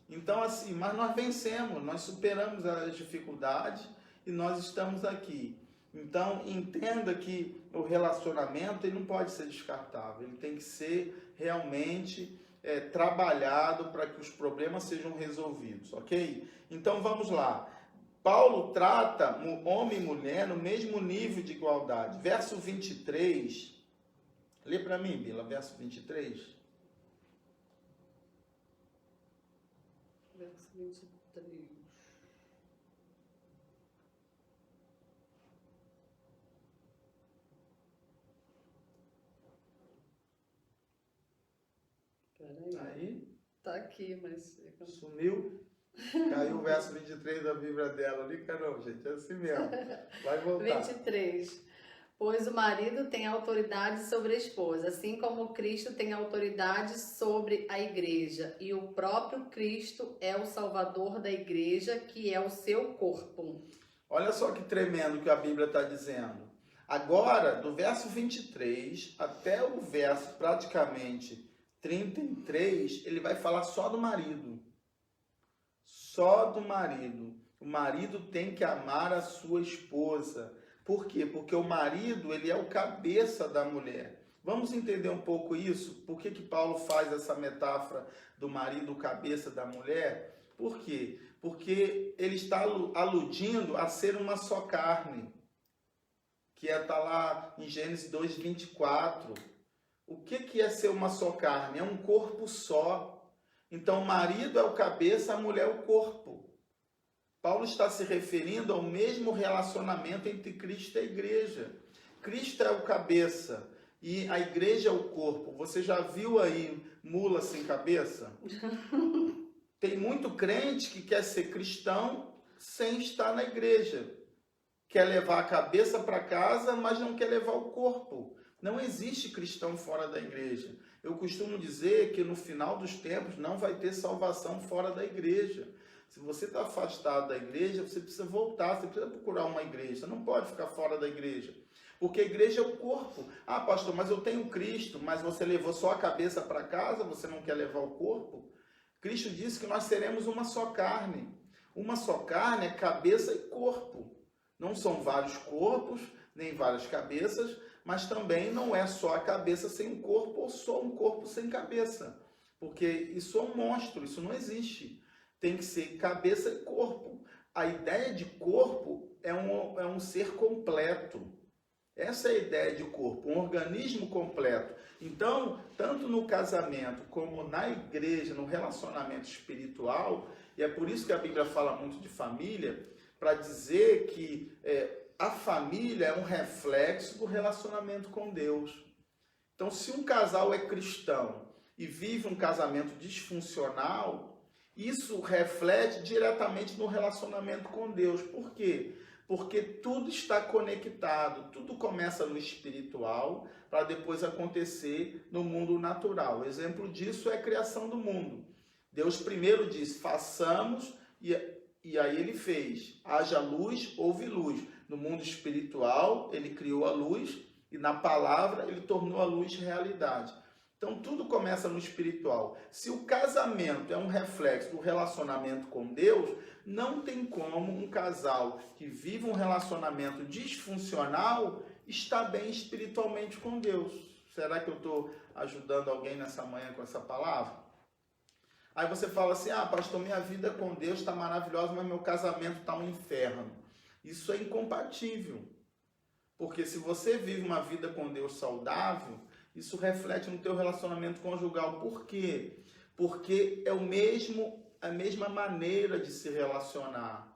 Então, assim, mas nós vencemos, nós superamos as dificuldades e nós estamos aqui. Então, entenda que o relacionamento ele não pode ser descartável, ele tem que ser realmente trabalhado para que os problemas sejam resolvidos, ok? Então vamos lá. Paulo trata homem e mulher no mesmo nível de igualdade. Verso 23, lê para mim, Bila, verso 23. Verso 23. Peraí. Aí, Tá aqui, mas... sumiu. Caiu o verso 23 da Bíblia dela ali, não, gente, é assim mesmo. Vai voltar. 23. Pois o marido tem autoridade sobre a esposa, assim como Cristo tem autoridade sobre a igreja. E o próprio Cristo é o salvador da igreja, que é o seu corpo. Olha só que tremendo que a Bíblia está dizendo. Agora, do verso 23 até o verso praticamente 33, ele vai falar só do marido. Só do marido. O marido tem que amar a sua esposa. Por quê? Porque o marido, ele é o cabeça da mulher. Vamos entender um pouco isso? Por que Paulo faz essa metáfora do marido, o cabeça da mulher? Por quê? Porque ele está aludindo a ser uma só carne. Que está lá em Gênesis 2:24. O que é ser uma só carne? É um corpo só. Então, o marido é o cabeça, a mulher é o corpo. Paulo está se referindo ao mesmo relacionamento entre Cristo e a igreja. Cristo é o cabeça e a igreja é o corpo. Você já viu aí mula sem cabeça? Tem muito crente que quer ser cristão sem estar na igreja. Quer levar a cabeça para casa, mas não quer levar o corpo. Não existe cristão fora da igreja. Eu costumo dizer que no final dos tempos não vai ter salvação fora da igreja. Se você está afastado da igreja, você precisa voltar, você precisa procurar uma igreja. Você não pode ficar fora da igreja. Porque a igreja é o corpo. Ah, pastor, mas eu tenho Cristo, mas você levou só a cabeça para casa, você não quer levar o corpo? Cristo disse que nós seremos uma só carne. Uma só carne é cabeça e corpo. Não são vários corpos, nem várias cabeças, mas também não é só a cabeça sem um corpo ou só um corpo sem cabeça. Porque isso é um monstro, isso não existe. Tem que ser cabeça e corpo. A ideia de corpo é um ser completo. Essa é a ideia de corpo, um organismo completo. Então, tanto no casamento como na igreja, no relacionamento espiritual, e é por isso que a Bíblia fala muito de família, para dizer que a família é um reflexo do relacionamento com Deus. Então, se um casal é cristão e vive um casamento disfuncional, isso reflete diretamente no relacionamento com Deus. Por quê? Porque tudo está conectado, tudo começa no espiritual para depois acontecer no mundo natural. O exemplo disso é a criação do mundo. Deus primeiro disse, façamos, e aí ele fez, haja luz, houve luz. No mundo espiritual, ele criou a luz e na palavra ele tornou a luz realidade. Então tudo começa no espiritual. Se o casamento é um reflexo do relacionamento com Deus, não tem como um casal que vive um relacionamento disfuncional estar bem espiritualmente com Deus. Será que eu estou ajudando alguém nessa manhã com essa palavra? Aí você fala assim, pastor, minha vida com Deus está maravilhosa, mas meu casamento está um inferno. Isso é incompatível. Porque se você vive uma vida com Deus saudável, isso reflete no teu relacionamento conjugal. Por quê? Porque é a mesma maneira de se relacionar.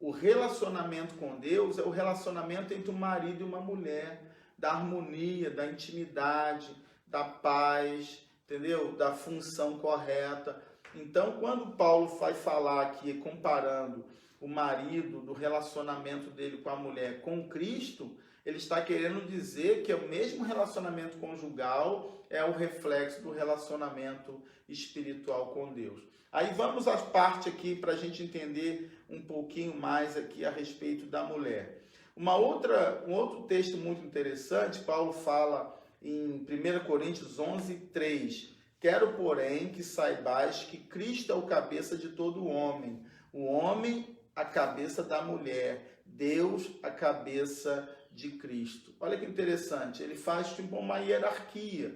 O relacionamento com Deus é o relacionamento entre um marido e uma mulher, da harmonia, da intimidade, da paz, entendeu? Da função correta. Então, quando Paulo vai falar aqui, comparando o marido, do relacionamento dele com a mulher com Cristo, ele está querendo dizer que o mesmo relacionamento conjugal é o reflexo do relacionamento espiritual com Deus. Aí vamos à parte aqui para a gente entender um pouquinho mais aqui a respeito da mulher. Um outro texto muito interessante, Paulo fala em 1 Coríntios 11:3. Quero, porém, que saibais que Cristo é o cabeça de todo homem. O homem, a cabeça da mulher. Deus, a cabeça de Cristo. Olha que interessante, ele faz tipo uma hierarquia.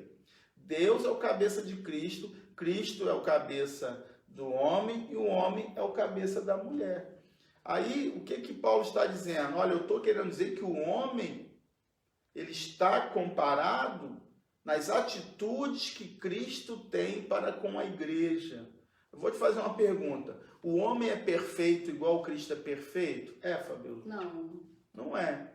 Deus é o cabeça de Cristo, Cristo é o cabeça do homem e o homem é o cabeça da mulher. Aí, o que Paulo está dizendo? Olha, eu estou querendo dizer que o homem, ele está comparado nas atitudes que Cristo tem para com a igreja. Eu vou te fazer uma pergunta. O homem é perfeito igual Cristo é perfeito? É, Fabiola? Não. Não é.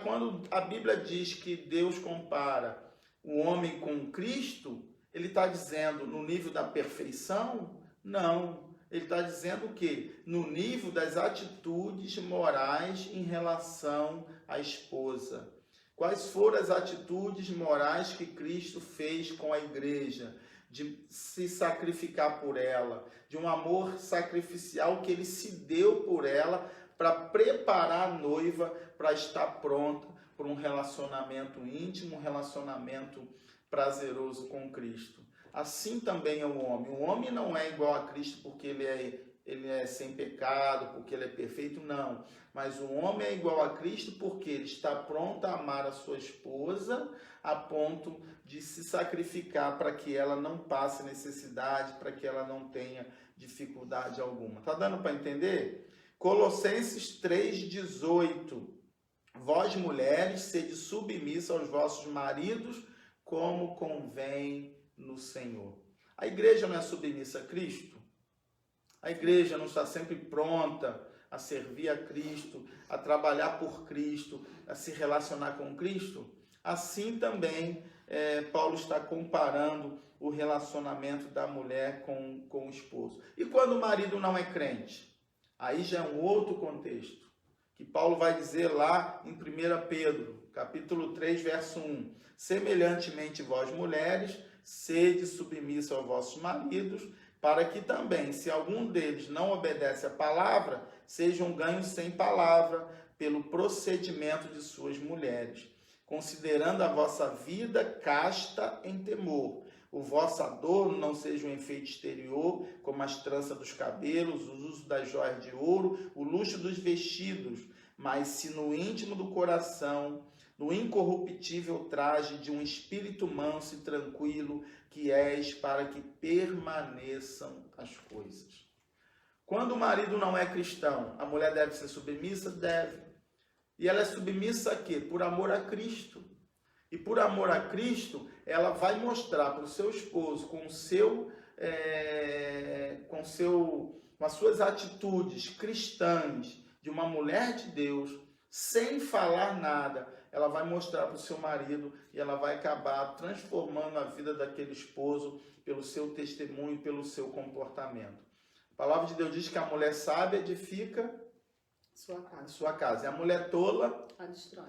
Quando a Bíblia diz que Deus compara o homem com Cristo, ele está dizendo no nível da perfeição? Não. Ele está dizendo o quê? No nível das atitudes morais em relação à esposa. Quais foram as atitudes morais que Cristo fez com a igreja? De se sacrificar por ela, de um amor sacrificial que ele se deu por ela para preparar a noiva para estar pronta para um relacionamento íntimo, um relacionamento prazeroso com Cristo. Assim também é o homem. O homem não é igual a Cristo porque ele é sem pecado, porque ele é perfeito, não. Mas o homem é igual a Cristo porque ele está pronto a amar a sua esposa a ponto de se sacrificar para que ela não passe necessidade, para que ela não tenha dificuldade alguma. Está dando para entender? Colossenses 3,18. Vós, mulheres, sede submissa aos vossos maridos, como convém no Senhor. A igreja não é submissa a Cristo? A igreja não está sempre pronta a servir a Cristo, a trabalhar por Cristo, a se relacionar com Cristo? Assim também Paulo está comparando o relacionamento da mulher com o esposo. E quando o marido não é crente? Aí já é um outro contexto, que Paulo vai dizer lá em 1 Pedro, capítulo 3, verso 1. Semelhantemente vós, mulheres, sede submissa aos vossos maridos, para que também, se algum deles não obedece à palavra, sejam ganhos sem palavra pelo procedimento de suas mulheres, considerando a vossa vida casta em temor. O vosso adorno não seja um enfeite exterior, como as tranças dos cabelos, o uso das joias de ouro, o luxo dos vestidos, mas se no íntimo do coração, no incorruptível traje de um espírito manso e tranquilo, que és, para que permaneçam as coisas. Quando o marido não é cristão, a mulher deve ser submissa? Deve. E ela é submissa a quê? Por amor a Cristo. E por amor a Cristo, ela vai mostrar para o seu esposo, com as suas atitudes cristãs de uma mulher de Deus, sem falar nada, ela vai mostrar para o seu marido e ela vai acabar transformando a vida daquele esposo pelo seu testemunho, pelo seu comportamento. A palavra de Deus diz que a mulher sábia edifica sua casa. E a mulher tola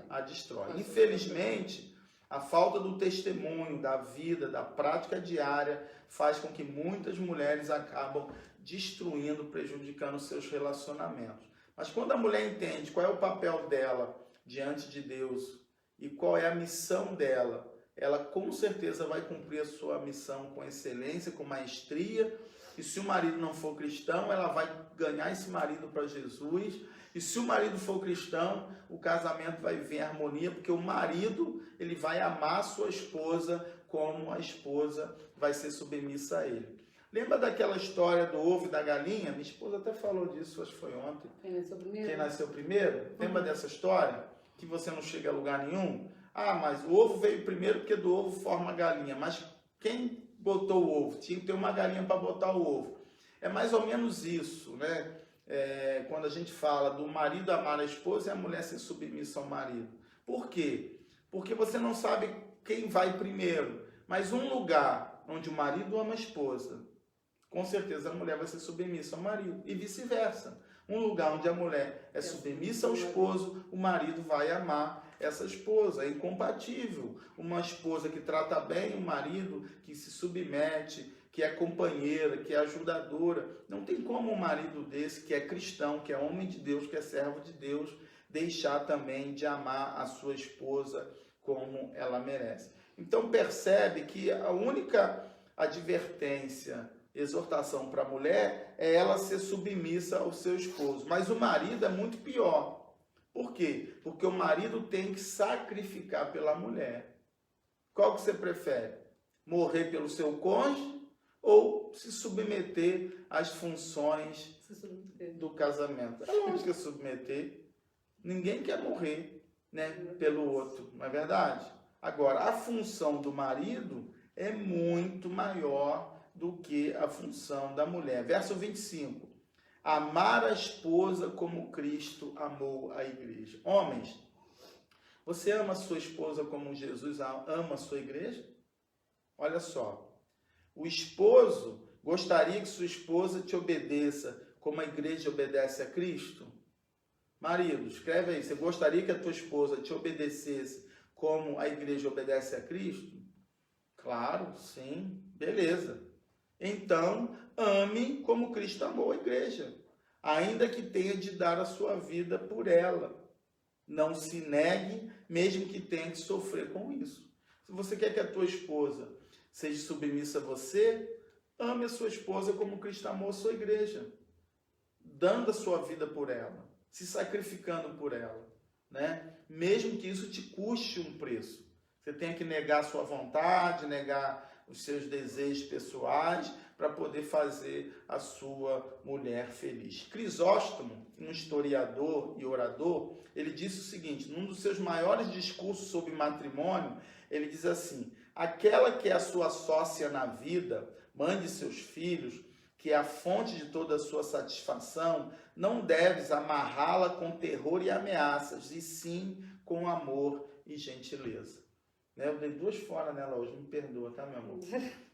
a destrói. Infelizmente, a falta do testemunho, da vida, da prática diária, faz com que muitas mulheres acabam destruindo, prejudicando seus relacionamentos. Mas quando a mulher entende qual é o papel dela diante de Deus e qual é a missão dela, ela com certeza vai cumprir a sua missão com excelência, com maestria. E se o marido não for cristão, ela vai ganhar esse marido para Jesus. E se o marido for cristão, o casamento vai vir em harmonia, porque o marido ele vai amar a sua esposa como a esposa vai ser submissa a ele. Lembra daquela história do ovo e da galinha? Minha esposa até falou disso, acho que foi ontem. Quem nasceu primeiro? Lembra dessa história? Que você não chega a lugar nenhum? Mas o ovo veio primeiro porque do ovo forma a galinha. Mas quem botou o ovo? Tinha que ter uma galinha para botar o ovo. É mais ou menos isso, né? Quando a gente fala do marido amar a esposa e a mulher ser submissa ao marido. Por quê? Porque você não sabe quem vai primeiro. Mas um lugar onde o marido ama a esposa, com certeza a mulher vai ser submissa ao marido. E vice-versa. Um lugar onde a mulher é submissa ao esposo, o marido vai amar essa esposa. É incompatível. Uma esposa que trata bem o marido, que se submete, que é companheira, que é ajudadora. Não tem como um marido desse, que é cristão, que é homem de Deus, que é servo de Deus, deixar também de amar a sua esposa como ela merece. Então percebe que a única advertência, exortação para a mulher é ela ser submissa ao seu esposo. Mas o marido é muito pior. Por quê? Porque o marido tem que sacrificar pela mulher. Qual que você prefere? Morrer pelo seu cônjuge ou se submeter às funções do casamento. É lógico que é submeter. Ninguém quer morrer, né, pelo outro, não é verdade? Agora, a função do marido é muito maior do que a função da mulher. Verso 25. Amar a esposa como Cristo amou a igreja. Homens, você ama a sua esposa como Jesus ama a sua igreja? Olha só. O esposo gostaria que sua esposa te obedeça como a igreja obedece a Cristo? Marido, escreve aí. Você gostaria que a tua esposa te obedecesse como a igreja obedece a Cristo? Claro, sim. Beleza. Então, ame como Cristo amou a igreja, ainda que tenha de dar a sua vida por ela. Não se negue, mesmo que tenha que sofrer com isso. Se você quer que a tua esposa seja submissa a você, ame a sua esposa como Cristo amou a sua igreja, dando a sua vida por ela, se sacrificando por ela, né? Mesmo que isso te custe um preço. Você tenha que negar a sua vontade, negar os seus desejos pessoais para poder fazer a sua mulher feliz. Crisóstomo, um historiador e orador, ele disse o seguinte, num dos seus maiores discursos sobre matrimônio, ele diz assim: aquela que é a sua sócia na vida, mãe de seus filhos, que é a fonte de toda a sua satisfação, não deves amarrá-la com terror e ameaças, e sim com amor e gentileza. Eu dei 2 fora nela hoje, me perdoa, tá, meu amor?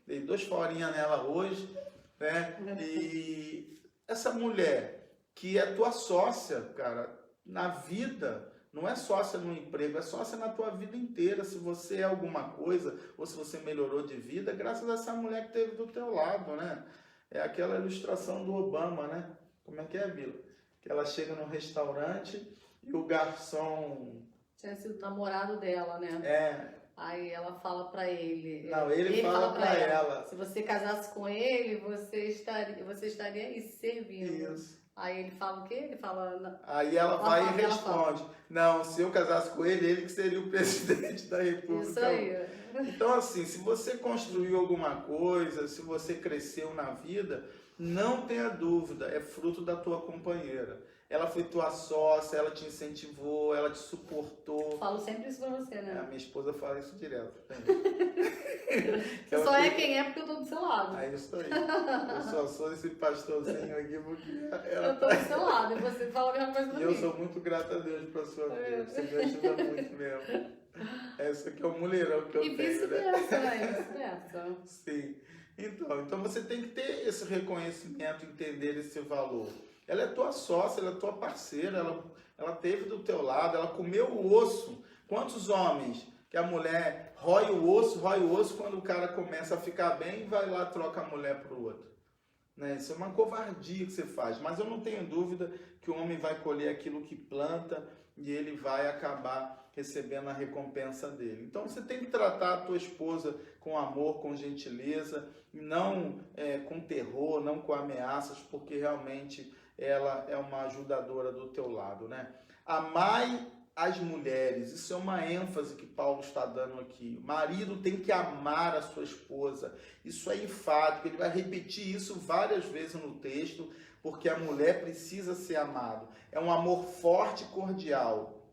Dei 2 forinhas nela hoje, né? E essa mulher que é tua sócia, cara, na vida, não é sócia no emprego, é sócia na tua vida inteira. Se você é alguma coisa, ou se você melhorou de vida, graças a essa mulher que teve do teu lado, né? É aquela ilustração do Obama, né? Como é que é, Bila? Que ela chega num restaurante e o garçom... Tinha sido o namorado dela, né? É... Aí ela fala pra ele. Não, ele fala pra ela. Se você casasse com ele, você estaria aí se servindo. Isso. Aí ele fala o quê? Ele fala... Aí ela vai e responde. Não, se eu casasse com ele, ele que seria o presidente da República. Isso aí. Então, assim, se você construiu alguma coisa, se você cresceu na vida, não tenha dúvida, é fruto da tua companheira. Ela foi tua sócia, ela te incentivou, ela te suportou. Eu falo sempre isso pra você, né? A minha esposa fala isso direto. Você só é quem é porque eu tô do seu lado. É isso aí. Eu só sou esse pastorzinho aqui porque ela eu tô do seu lado e você fala a mesma coisa pra mim. E eu sou muito grato a Deus pela sua vida. Você me ajuda muito mesmo. Esse aqui é o mulherão que eu tenho, né? E vice-versa, né? Vice-versa. Sim. Então você tem que ter esse reconhecimento, entender esse valor. Ela é tua sócia, ela é tua parceira, ela teve do teu lado, ela comeu o osso. Quantos homens que a mulher rói o osso, quando o cara começa a ficar bem, vai lá e troca a mulher para o outro. Né? Isso é uma covardia que você faz. Mas eu não tenho dúvida que o homem vai colher aquilo que planta e ele vai acabar recebendo a recompensa dele. Então você tem que tratar a tua esposa com amor, com gentileza, não com terror, não com ameaças, porque realmente ela é uma ajudadora do teu lado, né? Amai as mulheres, isso é uma ênfase que Paulo está dando aqui. O marido tem que amar a sua esposa, isso é enfático, ele vai repetir isso várias vezes no texto, porque a mulher precisa ser amada. É um amor forte e cordial,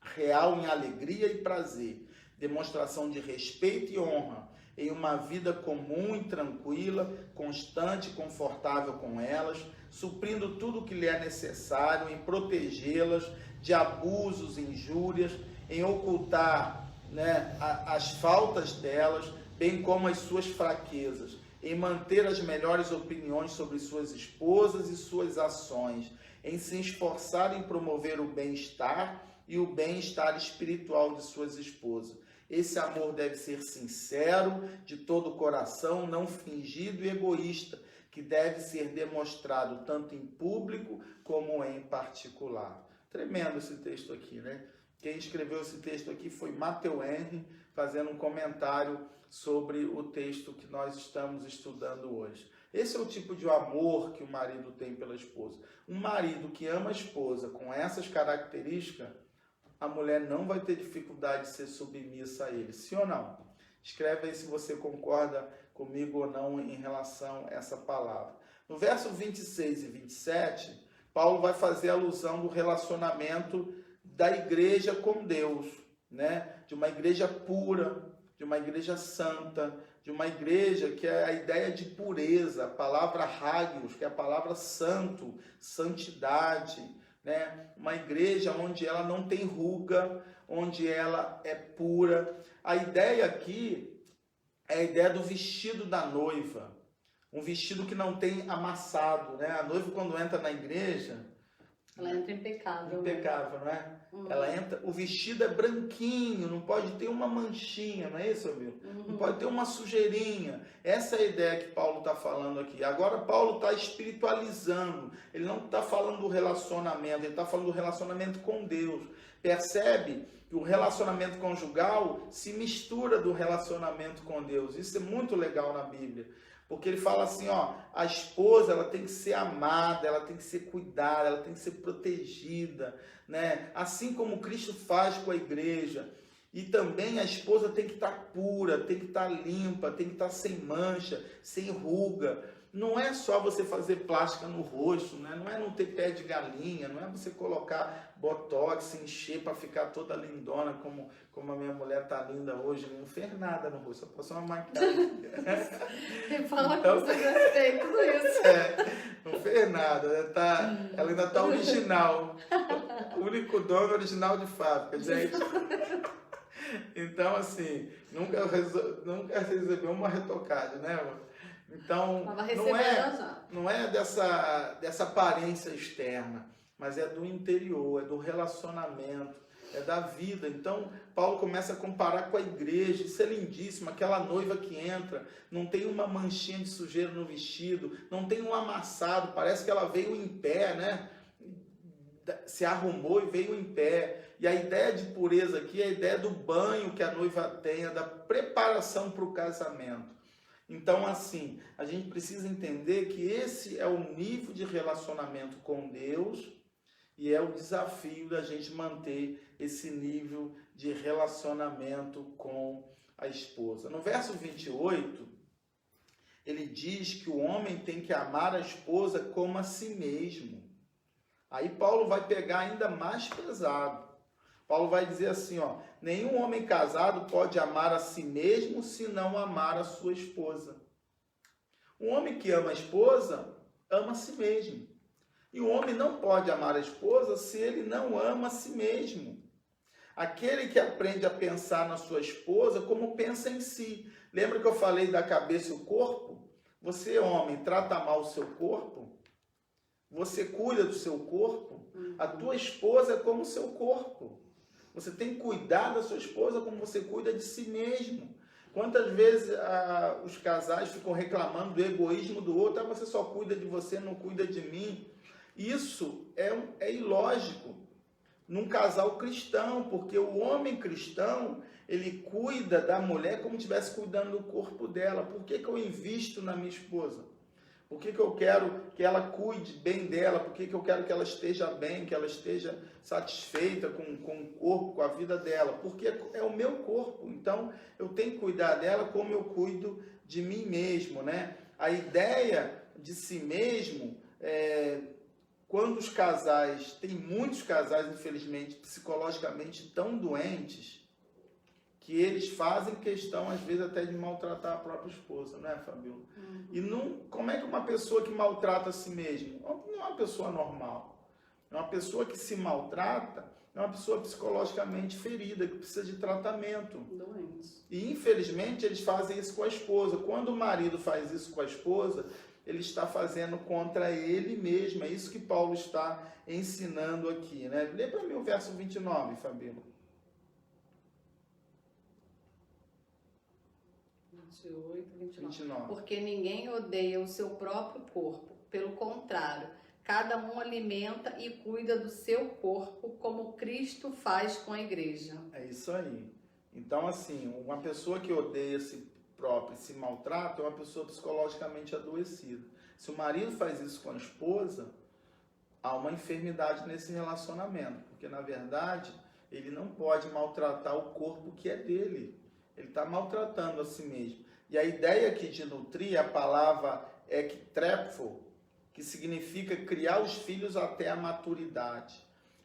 real em alegria e prazer, demonstração de respeito e honra, em uma vida comum e tranquila, constante e confortável com elas, suprindo tudo o que lhe é necessário, em protegê-las de abusos, injúrias, em ocultar, né, as faltas delas, bem como as suas fraquezas, em manter as melhores opiniões sobre suas esposas e suas ações, em se esforçar em promover o bem-estar e o bem-estar espiritual de suas esposas. Esse amor deve ser sincero, de todo o coração, não fingido e egoísta, que deve ser demonstrado tanto em público como em particular. Tremendo esse texto aqui, né? Quem escreveu esse texto aqui foi Matthew Henry, fazendo um comentário sobre o texto que nós estamos estudando hoje. Esse é o tipo de amor que o marido tem pela esposa. Um marido que ama a esposa com essas características, a mulher não vai ter dificuldade de ser submissa a ele. Sim ou não? Escreve aí se você concorda comigo ou não em relação a essa palavra. No verso 26 e 27, Paulo vai fazer alusão do relacionamento da igreja com Deus, né? De uma igreja pura, de uma igreja santa, de uma igreja que é a ideia de pureza, a palavra hagios, que é a palavra santo, santidade, né? Uma igreja onde ela não tem ruga, onde ela é pura. A ideia aqui é a ideia do vestido da noiva, um vestido que não tem amassado, né? A noiva, quando entra na igreja, ela entra impecável. Impecável, não é? Ela entra, o vestido é branquinho, não pode ter uma manchinha, não é isso, amigo? Não pode ter uma sujeirinha. Essa é a ideia que Paulo está falando aqui. Agora, Paulo está espiritualizando. Ele não está falando do relacionamento, ele está falando do relacionamento com Deus. Percebe que o relacionamento conjugal se mistura do relacionamento com Deus. Isso é muito legal na Bíblia. Porque ele fala assim, ó, a esposa ela tem que ser amada, ela tem que ser cuidada, ela tem que ser protegida, né? Assim como Cristo faz com a igreja. E também a esposa tem que estar pura, tem que estar limpa, tem que estar sem mancha, sem ruga. Não é só você fazer plástica no rosto, né? Não é não ter pé de galinha, não é você colocar botox, encher para ficar toda lindona, como a minha mulher tá linda hoje. Não fez nada no rosto, só passou uma maquiagem. Fala então, que você gostei, tudo isso. Não fez nada, ela ainda tá original. O único dono original de fábrica, gente. Então, assim, nunca recebeu uma retocada, né, amor? Então, não é dessa aparência externa, mas é do interior, é do relacionamento, é da vida. Então, Paulo começa a comparar com a igreja. Isso é lindíssimo, aquela noiva que entra, não tem uma manchinha de sujeira no vestido, não tem um amassado, parece que ela veio em pé, né? Se arrumou e veio em pé. E a ideia de pureza aqui é a ideia do banho que a noiva tem, da preparação para o casamento. Então, assim, a gente precisa entender que esse é o nível de relacionamento com Deus e é o desafio da gente manter esse nível de relacionamento com a esposa. No verso 28, ele diz que o homem tem que amar a esposa como a si mesmo. Aí Paulo vai pegar ainda mais pesado. Paulo vai dizer assim, ó, nenhum homem casado pode amar a si mesmo se não amar a sua esposa. Um homem que ama a esposa, ama a si mesmo. E o homem não pode amar a esposa se ele não ama a si mesmo. Aquele que aprende a pensar na sua esposa como pensa em si. Lembra que eu falei da cabeça e o corpo? Você, homem, trata mal o seu corpo? Você cuida do seu corpo? A tua esposa é como o seu corpo. Você tem que cuidar da sua esposa como você cuida de si mesmo. Quantas vezes os casais ficam reclamando do egoísmo do outro? Você só cuida de você, não cuida de mim. Isso é ilógico num casal cristão, porque o homem cristão, ele cuida da mulher como se estivesse cuidando do corpo dela. Por que eu invisto na minha esposa? Por que eu quero que ela cuide bem dela? Por que eu quero que ela esteja bem, que ela esteja satisfeita com o corpo, com a vida dela? Porque é o meu corpo, então eu tenho que cuidar dela como eu cuido de mim mesmo, né? A ideia de si mesmo, quando os casais, tem muitos casais, infelizmente, psicologicamente tão doentes, que eles fazem questão, às vezes, até de maltratar a própria esposa, não é, Fabiola? E como é que uma pessoa que maltrata a si mesma? Não é uma pessoa normal. É uma pessoa que se maltrata, é uma pessoa psicologicamente ferida, que precisa de tratamento. Doente. E, infelizmente, eles fazem isso com a esposa. Quando o marido faz isso com a esposa, ele está fazendo contra ele mesmo. É isso que Paulo está ensinando aqui, né? Lê para mim o verso 29, Fabiola. 29. Porque ninguém odeia o seu próprio corpo, pelo contrário, cada um alimenta e cuida do seu corpo como Cristo faz com a igreja. É isso aí. Então, assim, uma pessoa que odeia a si própria e se maltrata é uma pessoa psicologicamente adoecida. Se o marido faz isso com a esposa, há uma enfermidade nesse relacionamento, porque, na verdade, ele não pode maltratar o corpo que é dele. Ele está maltratando a si mesmo. E a ideia aqui de nutrir, a palavra ektrepho, que significa criar os filhos até a maturidade.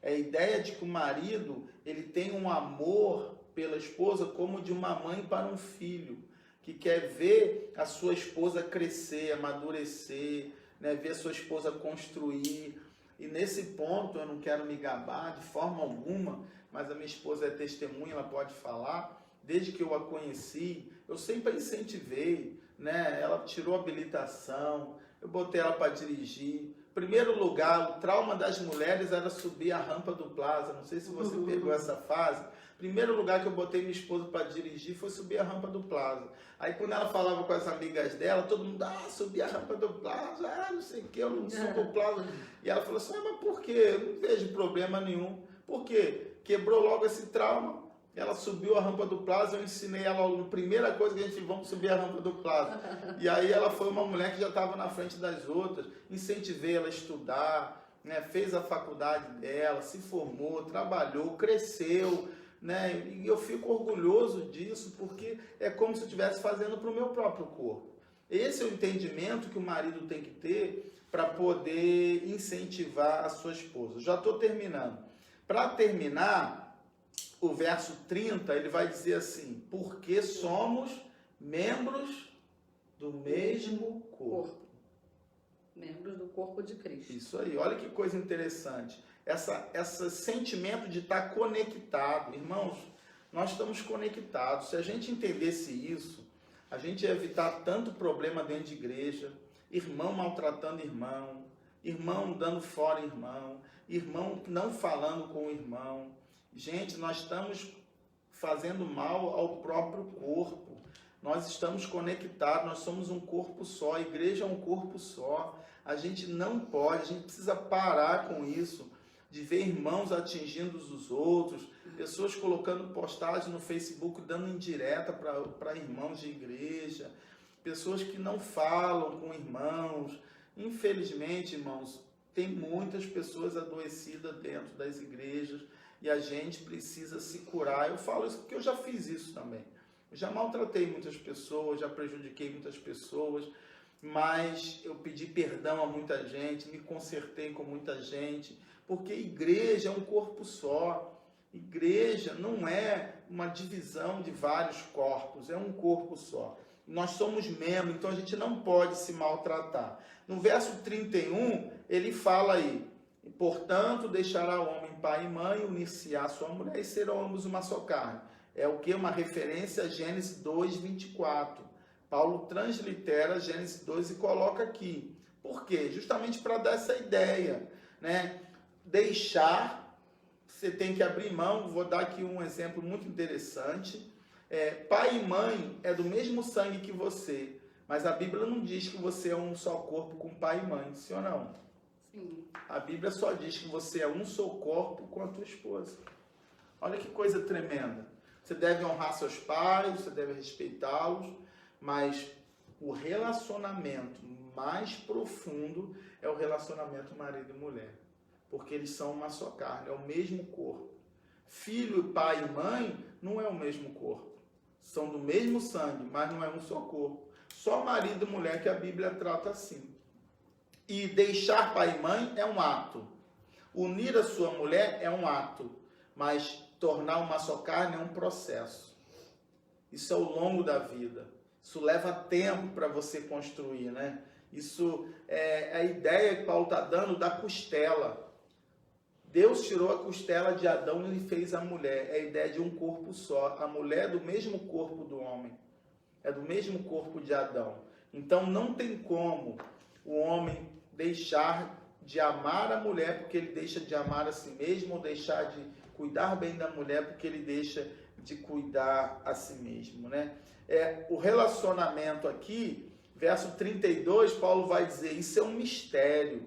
É a ideia de que o marido ele tem um amor pela esposa como de uma mãe para um filho, que quer ver a sua esposa crescer, amadurecer, né? Ver a sua esposa construir. E nesse ponto eu não quero me gabar de forma alguma, mas a minha esposa é testemunha, ela pode falar. Desde que eu a conheci, eu sempre a incentivei, né? Ela tirou habilitação, eu botei ela para dirigir. Primeiro lugar, o trauma das mulheres era subir a rampa do Plaza. Não sei se você pegou essa fase. Primeiro lugar que eu botei minha esposa para dirigir foi subir a rampa do Plaza. Aí quando ela falava com as amigas dela, todo mundo, subir a rampa do Plaza, não sei o que, eu não subo o Plaza. E ela falou assim, mas por quê? Eu não vejo problema nenhum. Por quê? Quebrou logo esse trauma. Ela subiu a rampa do Plaza, eu ensinei ela a primeira coisa que a gente vamos subir a rampa do Plaza. E aí ela foi uma mulher que já estava na frente das outras, incentivei ela a estudar, né? Fez a faculdade dela, se formou, trabalhou, cresceu, né? E eu fico orgulhoso disso, porque é como se eu estivesse fazendo para o meu próprio corpo. Esse é o entendimento que o marido tem que ter para poder incentivar a sua esposa. Já estou terminando. Para terminar, o verso 30, ele vai dizer assim, porque somos membros do mesmo corpo. Membros do corpo de Cristo. Isso aí, olha que coisa interessante. Esse sentimento de estar conectado. Irmãos, nós estamos conectados. Se a gente entendesse isso, a gente ia evitar tanto problema dentro de igreja, irmão maltratando irmão, irmão dando fora irmão, irmão não falando com o irmão. Gente, nós estamos fazendo mal ao próprio corpo. Nós estamos conectados, nós somos um corpo só, a igreja é um corpo só. A gente não pode, a gente precisa parar com isso, de ver irmãos atingindo os outros, pessoas colocando postagem no Facebook, dando indireta para irmãos de igreja, pessoas que não falam com irmãos. Infelizmente, irmãos, tem muitas pessoas adoecidas dentro das igrejas, e a gente precisa se curar. Eu falo isso porque eu já fiz isso também. Eu já maltratei muitas pessoas, já prejudiquei muitas pessoas, mas eu pedi perdão a muita gente, me consertei com muita gente, porque igreja é um corpo só. Igreja não é uma divisão de vários corpos, é um corpo só. Nós somos membros, então a gente não pode se maltratar. No verso 31, ele fala aí, portanto, deixará o homem pai e mãe, unir-se à sua mulher e serão ambos uma só carne. É o que? Uma referência a Gênesis 2, 24. Paulo translitera Gênesis 2 e coloca aqui. Por quê? Justamente para dar essa ideia, né? Deixar, você tem que abrir mão. Vou dar aqui um exemplo muito interessante. Pai e mãe é do mesmo sangue que você, mas a Bíblia não diz que você é um só corpo com pai e mãe, sim ou não? Sim. A Bíblia só diz que você é um só corpo com a tua esposa. Olha que coisa tremenda. Você deve honrar seus pais, você deve respeitá-los, mas o relacionamento mais profundo é o relacionamento marido e mulher, porque eles são uma só carne, é o mesmo corpo. Filho, pai e mãe não é o mesmo corpo, são do mesmo sangue, mas não é um só corpo. Só marido e mulher que a Bíblia trata assim. E deixar pai e mãe é um ato, unir a sua mulher é um ato, mas tornar uma só carne é um processo. Isso é ao longo da vida. Isso leva tempo para você construir, né? Isso é a ideia que Paulo está dando da costela. Deus tirou a costela de Adão e ele fez a mulher. É a ideia de um corpo só. A mulher é do mesmo corpo do homem. É do mesmo corpo de Adão. Então não tem como o homem deixar de amar a mulher porque ele deixa de amar a si mesmo, ou deixar de cuidar bem da mulher porque ele deixa de cuidar a si mesmo, né? O relacionamento aqui, verso 32, Paulo vai dizer, isso é um mistério.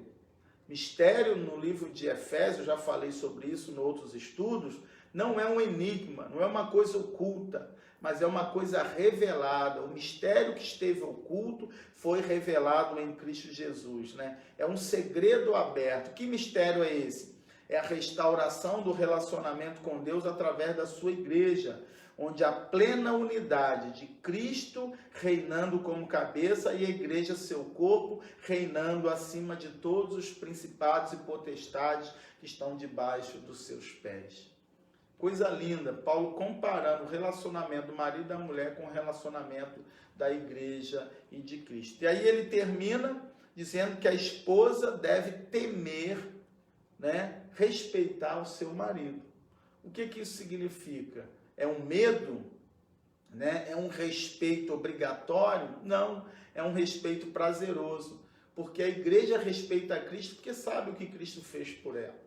Mistério no livro de Efésios, já falei sobre isso em outros estudos, não é um enigma, não é uma coisa oculta, mas é uma coisa revelada. O mistério que esteve oculto foi revelado em Cristo Jesus, né? É um segredo aberto. Que mistério é esse? É a restauração do relacionamento com Deus através da sua igreja, onde a plena unidade de Cristo reinando como cabeça e a igreja, seu corpo, reinando acima de todos os principados e potestades que estão debaixo dos seus pés. Coisa linda, Paulo comparando o relacionamento do marido e da mulher com o relacionamento da igreja e de Cristo. E aí ele termina dizendo que a esposa deve temer, né, respeitar o seu marido. O que isso significa? É um medo? Né? É um respeito obrigatório? Não, é um respeito prazeroso, porque a igreja respeita a Cristo porque sabe o que Cristo fez por ela.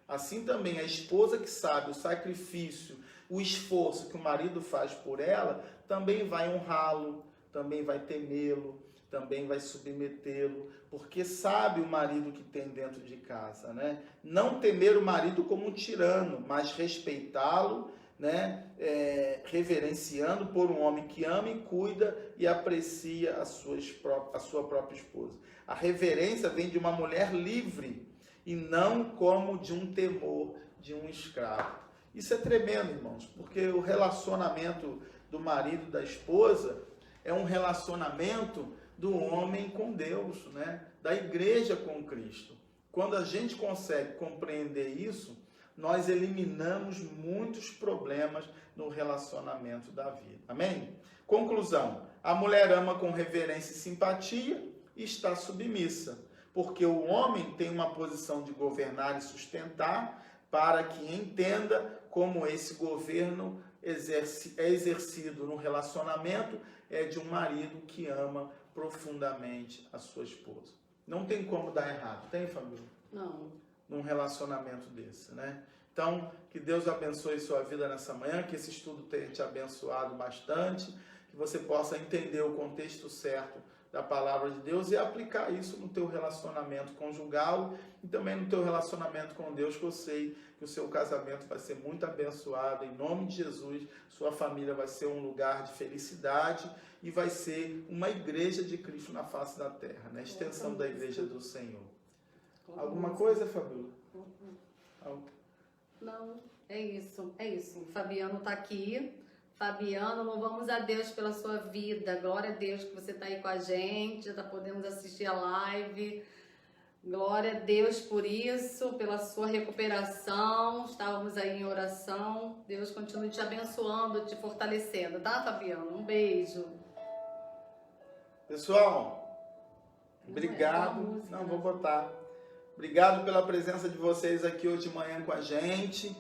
Assim também a esposa que sabe o sacrifício, o esforço que o marido faz por ela, também vai honrá-lo, também vai temê-lo, também vai submetê-lo, porque sabe o marido que tem dentro de casa, né? Não temer o marido como um tirano, mas respeitá-lo, né? Reverenciando por um homem que ama e cuida e aprecia a sua própria esposa. A reverência vem de uma mulher livre e não como de um temor de um escravo. Isso é tremendo, irmãos, porque o relacionamento do marido e da esposa é um relacionamento do homem com Deus, né? Da igreja com Cristo. Quando a gente consegue compreender isso, nós eliminamos muitos problemas no relacionamento da vida. Amém? Conclusão: a mulher ama com reverência e simpatia e está submissa, porque o homem tem uma posição de governar e sustentar para que entenda como esse governo é exercido no relacionamento de um marido que ama profundamente a sua esposa. Não tem como dar errado, tem, família? Não. Num relacionamento desse, né? Então, que Deus abençoe sua vida nessa manhã, que esse estudo tenha te abençoado bastante, que você possa entender o contexto certo da palavra de Deus e aplicar isso no teu relacionamento conjugal e também no teu relacionamento com Deus, que eu sei que o seu casamento vai ser muito abençoado. Em nome de Jesus, sua família vai ser um lugar de felicidade e vai ser uma igreja de Cristo na face da terra, né? Extensão da igreja do Senhor. Alguma coisa, Fabíola? Não, é isso, é isso. Fabiano está aqui. Fabiano, louvamos a Deus pela sua vida. Glória a Deus que você está aí com a gente, já está podendo assistir a live. Glória a Deus por isso, pela sua recuperação. Estávamos aí em oração. Deus continue te abençoando, te fortalecendo, tá, Fabiano? Um beijo. Pessoal, obrigado. Não, vou botar. Obrigado pela presença de vocês aqui hoje de manhã com a gente.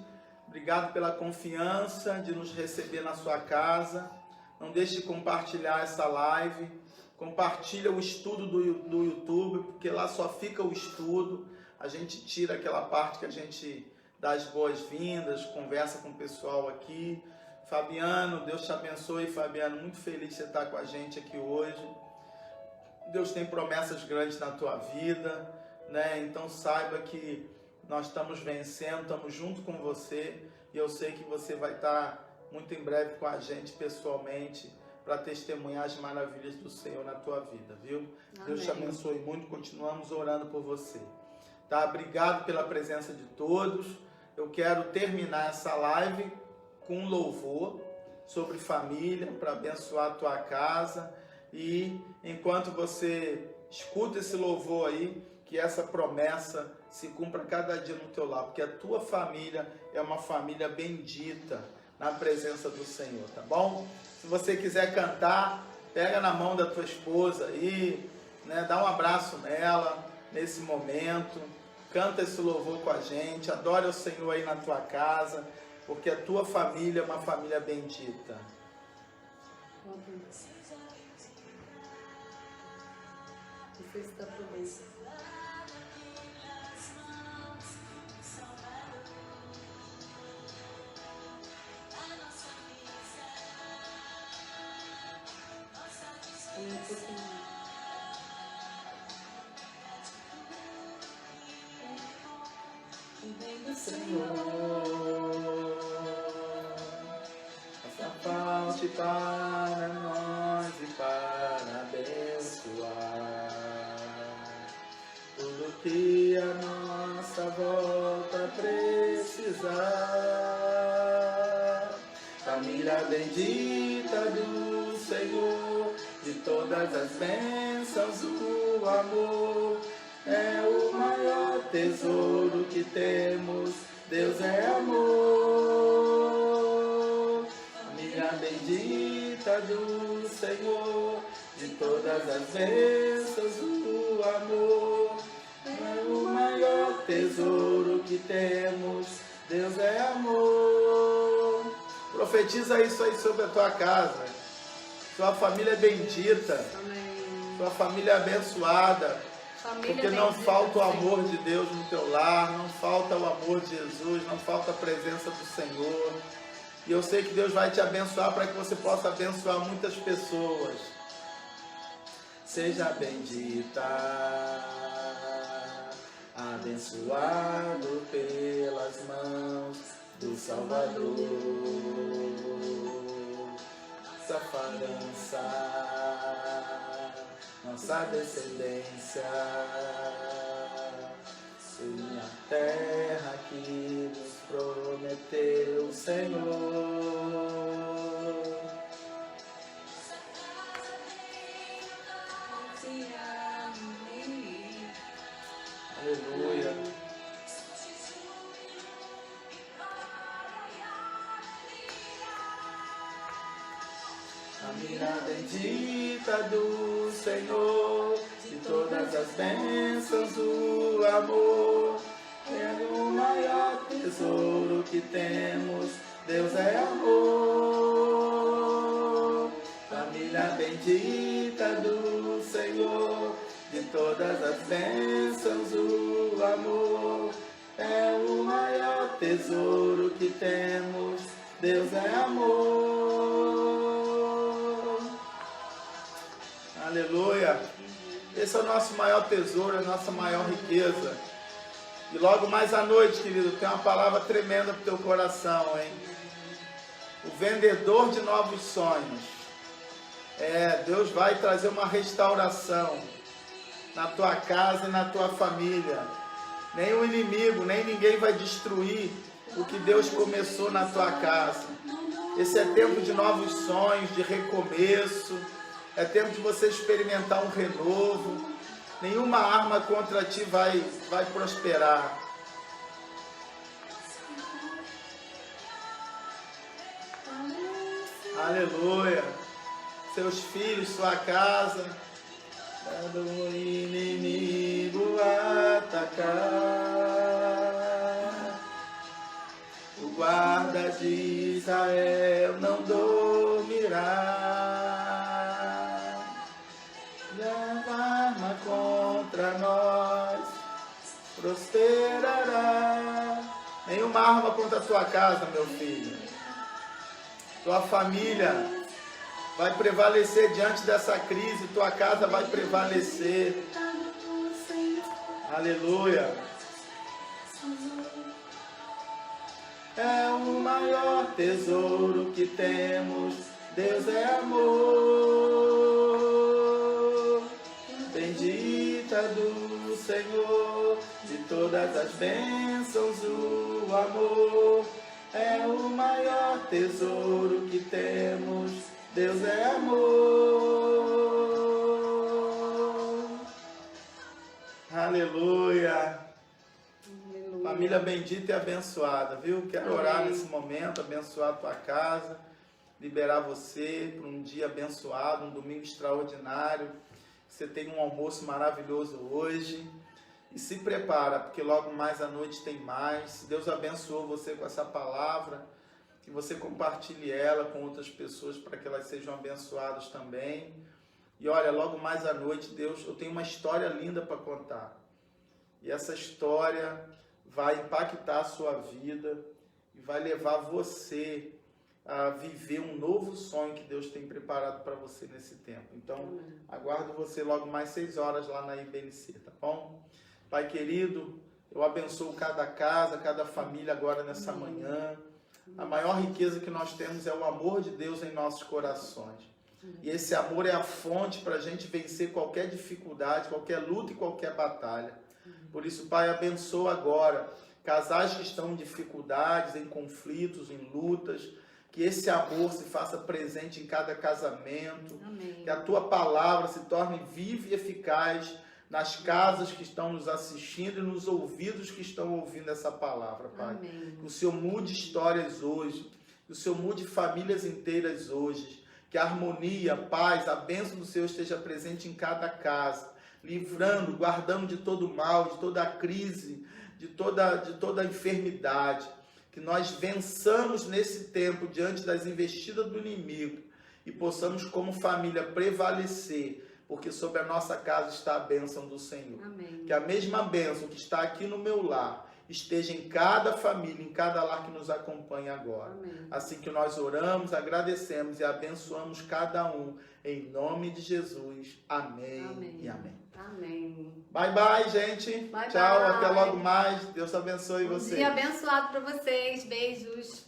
Obrigado pela confiança de nos receber na sua casa. Não deixe de compartilhar essa live. Compartilha o estudo do YouTube, porque lá só fica o estudo. A gente tira aquela parte que a gente dá as boas-vindas, conversa com o pessoal aqui. Fabiano, Deus te abençoe, Fabiano. Muito feliz de você estar com a gente aqui hoje. Deus tem promessas grandes na tua vida, né? Então saiba que nós estamos vencendo, estamos junto com você e eu sei que você vai estar muito em breve com a gente pessoalmente para testemunhar as maravilhas do Senhor na tua vida, viu? Amém. Deus te abençoe muito, continuamos orando por você. Tá? Obrigado pela presença de todos. Eu quero terminar essa live com um louvor sobre família para abençoar a tua casa e enquanto você escuta esse louvor aí, que essa promessa se cumpra cada dia no teu lar, porque a tua família é uma família bendita na presença do Senhor, tá bom? Se você quiser cantar, pega na mão da tua esposa aí, né? Dá um abraço nela nesse momento, canta esse louvor com a gente, adore o Senhor aí na tua casa, porque a tua família é uma família bendita. Você está promessa. Senhor, faça parte para nós e para abençoar tudo que a nossa volta precisar. Família família bendita do Senhor, de todas as bênçãos o amor é o maior tesouro que temos. Deus é amor. Família bendita do Senhor, de todas as bênçãos o amor é o maior tesouro que temos. Deus é amor. Profetiza isso aí sobre a tua casa. Sua família é bendita. Amém. Sua família é abençoada. Família Porque não bendita falta o do amor Senhor. de Deus no teu lar, não falta o amor de Jesus, não falta a presença do Senhor. E eu sei que Deus vai te abençoar para que você possa abençoar muitas pessoas. Seja bendita, abençoado pelas mãos do Salvador. Nossa farança, nossa descendência, em a terra que nos prometeu o Senhor. Aleluia. Família bendita do Senhor, de todas as bênçãos o amor é o maior tesouro que temos. Deus é amor. Família bendita do Senhor, de todas as bênçãos o amor é o maior tesouro que temos. Deus é amor. Aleluia. Esse é o nosso maior tesouro, a nossa maior riqueza. E logo mais à noite, querido, tem uma palavra tremenda para o teu coração, hein? O vendedor de novos sonhos. Deus vai trazer uma restauração na tua casa e na tua família. Nem o inimigo, nem ninguém vai destruir o que Deus começou na tua casa. Esse é tempo de novos sonhos, de recomeço. É tempo de você experimentar um renovo. Nenhuma arma contra ti vai prosperar. Aleluia. Seus filhos, sua casa, quando o inimigo atacar, o guarda de Israel não dormirá. E a arma contra nós prosperará. Nenhuma arma contra a tua casa, meu filho. Tua família vai prevalecer diante dessa crise, tua casa vai prevalecer. Aleluia. É o maior tesouro que temos. Deus é amor. Bendita do Senhor, de todas as bênçãos o amor é o maior tesouro que temos. Deus é amor. Aleluia. Família bendita e abençoada, viu? Quero orar nesse momento, abençoar a tua casa, liberar você para um dia abençoado, um domingo extraordinário. Você tem um almoço maravilhoso hoje. E se prepara, porque logo mais à noite tem mais. Se Deus abençoou você com essa palavra, que você compartilhe ela com outras pessoas para que elas sejam abençoadas também. E olha, logo mais à noite, eu tenho uma história linda para contar. E essa história vai impactar a sua vida e vai levar você a viver um novo sonho que Deus tem preparado para você nesse tempo. Então, aguardo você logo mais 6 horas lá na IBNC, tá bom? Pai querido, eu abençoo cada casa, cada família agora nessa manhã. A maior riqueza que nós temos é o amor de Deus em nossos corações. E esse amor é a fonte para a gente vencer qualquer dificuldade, qualquer luta e qualquer batalha. Por isso, Pai, abençoa agora casais que estão em dificuldades, em conflitos, em lutas. que esse amor se faça presente em cada casamento, Amém. que a tua palavra se torne viva e eficaz nas casas que estão nos assistindo e nos ouvidos que estão ouvindo essa palavra, Pai. Amém. Que o Senhor mude histórias hoje, que o Senhor mude famílias inteiras hoje, que a harmonia, a paz, a bênção do Senhor esteja presente em cada casa, livrando, guardando de todo mal, de toda a crise, de toda a enfermidade. Que nós vençamos nesse tempo diante das investidas do inimigo e possamos como família prevalecer, porque sobre a nossa casa está a bênção do Senhor. Amém. Que a mesma bênção que está aqui no meu lar esteja em cada família, em cada lar que nos acompanha agora. Amém. Assim que nós oramos, agradecemos e abençoamos cada um, em nome de Jesus. Amém, Amém. e amém. Amém. Bye, bye, gente. Bye, Tchau, bye. até logo mais. Deus abençoe Um vocês. dia abençoado para vocês. Beijos.